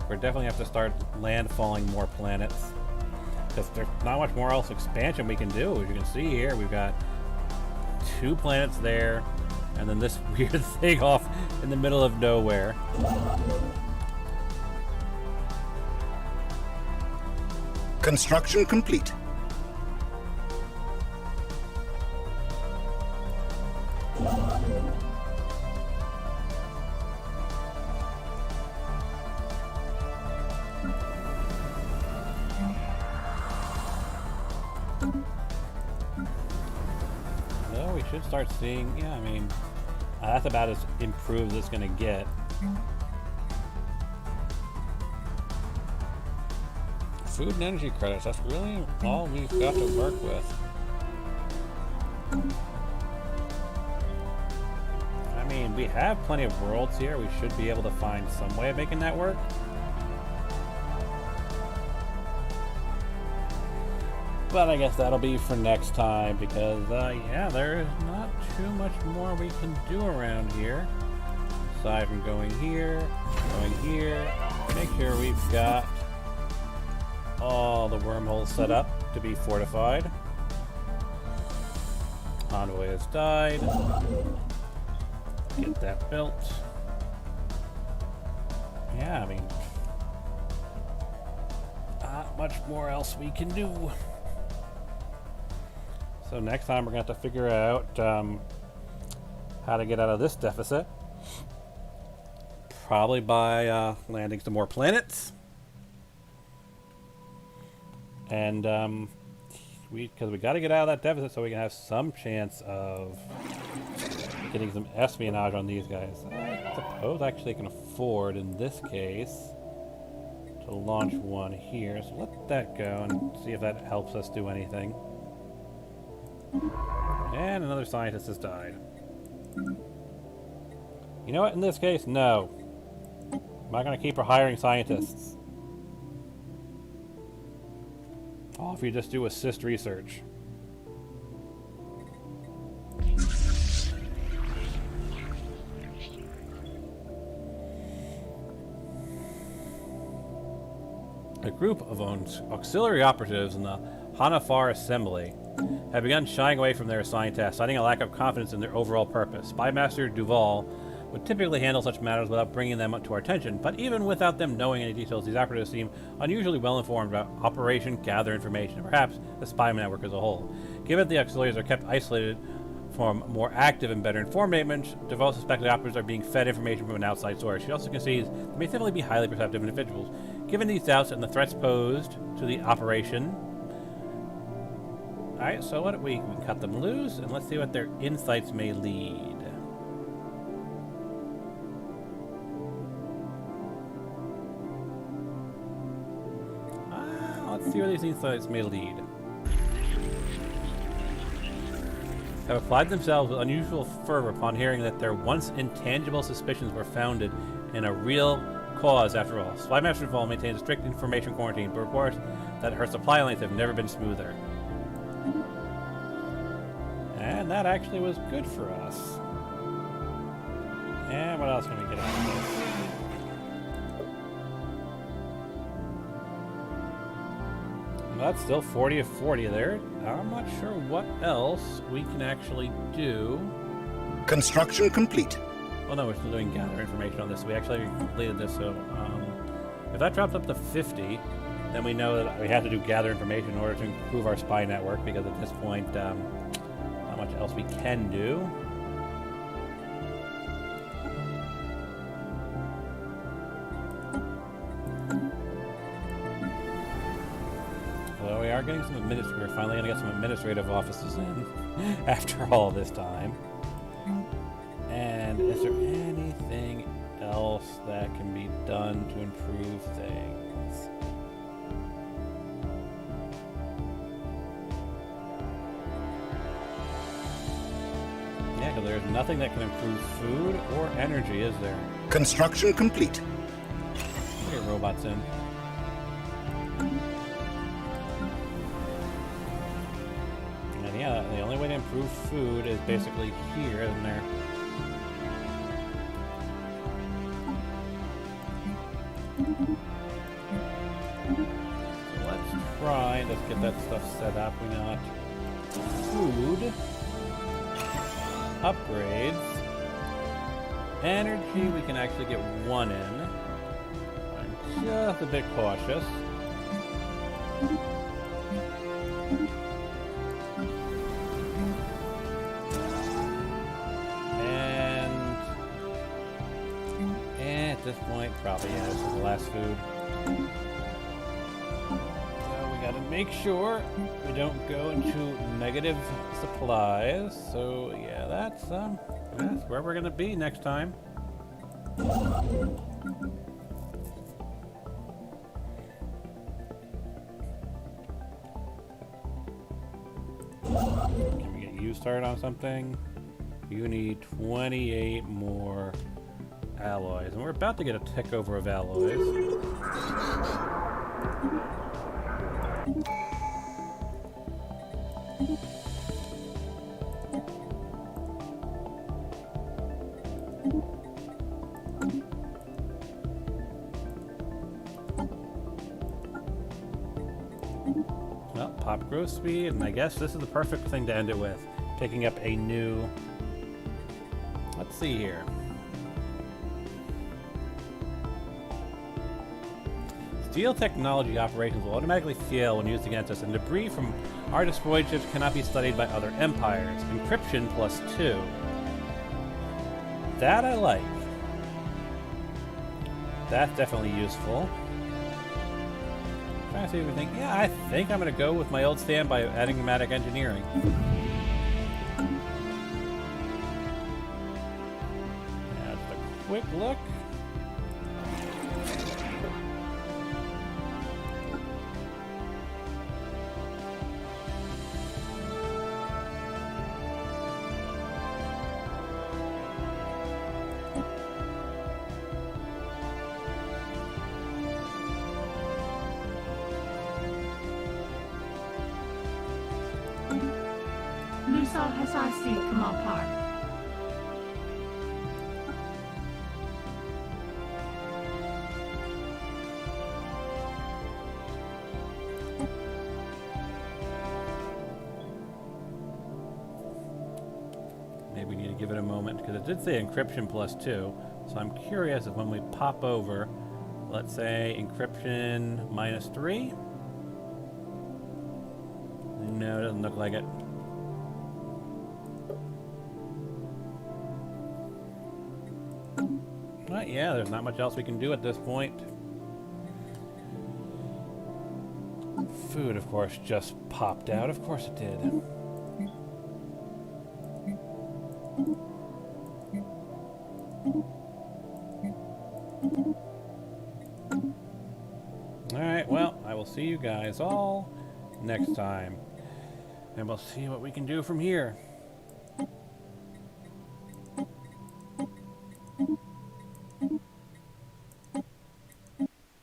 S1: We're definitely have to start landfalling more planets, because there's not much more else expansion we can do. As you can see here, we've got 2 planets there, and then this weird thing off in the middle of nowhere.
S3: Construction complete.
S1: Well, we should start seeing, yeah, I mean, that's about as improved as it's going to get. Food and energy credits, that's really all we've got to work with. I mean, we have plenty of worlds here. We should be able to find some way of making that work. But I guess that'll be for next time, because, yeah, there is not too much more we can do around here. Aside from going here, make sure we've got all the wormholes set up to be fortified. Envoy has died. Get that built. Yeah, I mean, not much more else we can do. So next time we're going to have to figure out how to get out of this deficit. Probably by landing some more planets. And because we got to get out of that deficit so we can have some chance of getting some espionage on these guys. I suppose actually I can afford, in this case, to launch one here. So let that go and see if that helps us do anything. And another scientist has died. You know what? In this case, no. I'm not going to keep hiring scientists. All if you just do assist research. A group of auxiliary operatives in the Hanafar Assembly have begun shying away from their assigned tasks, citing a lack of confidence in their overall purpose. Spymaster Duval would typically handle such matters without bringing them to our attention, but even without them knowing any details, these operatives seem unusually well informed about Operation Gather Information, and perhaps the spy network as a whole. Given the auxiliaries are kept isolated from more active and better informed agents, Duval suspected operatives are being fed information from an outside source. She also concedes they may simply be highly perceptive individuals. Given these doubts and the threats posed to the operation, alright, so what we can cut them loose and let's see what their insights may lead. Let's see where these insights may lead. Have applied themselves with unusual fervor upon hearing that their once intangible suspicions were founded in a real cause after all. Spymaster Duval maintains a strict information quarantine, but reports that her supply lines have never been smoother. And that actually was good for us. And what else can we get out of this? That's still 40 of 40 there. I'm not sure what else we can actually do.
S3: Construction complete.
S1: Well, no, we're still doing gather information on this. We actually completed this, so if that drops up to 50, then we know that we have to do gather information in order to improve our spy network, because at this point, not much else we can do. So we are getting some we're finally going to get some administrative offices in after all this time. And is there anything else that can be done to improve things? Yeah, because there's nothing that can improve food or energy, is there?
S3: Construction complete.
S1: Get robots in. And yeah, the only way to improve food is basically here, isn't there? So let's try, let's get that stuff set up. We got food, upgrades, energy, we can actually get one in. I'm just a bit cautious. And at this point, probably, yeah, this is the last food. So we gotta make sure we don't go into negative supplies. So yeah, that's where we're gonna be next time. Can we get you started on something? You need 28 more alloys, and we're about to get a takeover of alloys. Well, pop growth speed, and I guess this is the perfect thing to end it with. Picking up a new... Let's see here. Steel technology operations will automatically fail when used against us, and debris from our destroyed ships cannot be studied by other empires. Encryption +2. That I like. That's definitely useful. I'm trying I see what you think. Yeah, I think I'm going to go with my old stand by enigmatic engineering. Just a quick look.
S4: Musa Hasasi Kamal Park.
S1: Maybe we need to give it a moment because it did say encryption +2. So I'm curious if when we pop over, let's say encryption -3. No, it doesn't look like it. But yeah, there's not much else we can do at this point. Food, of course, just popped out. Of course it did. Alright, well, I will see you guys all next time. And we'll see what we can do from here.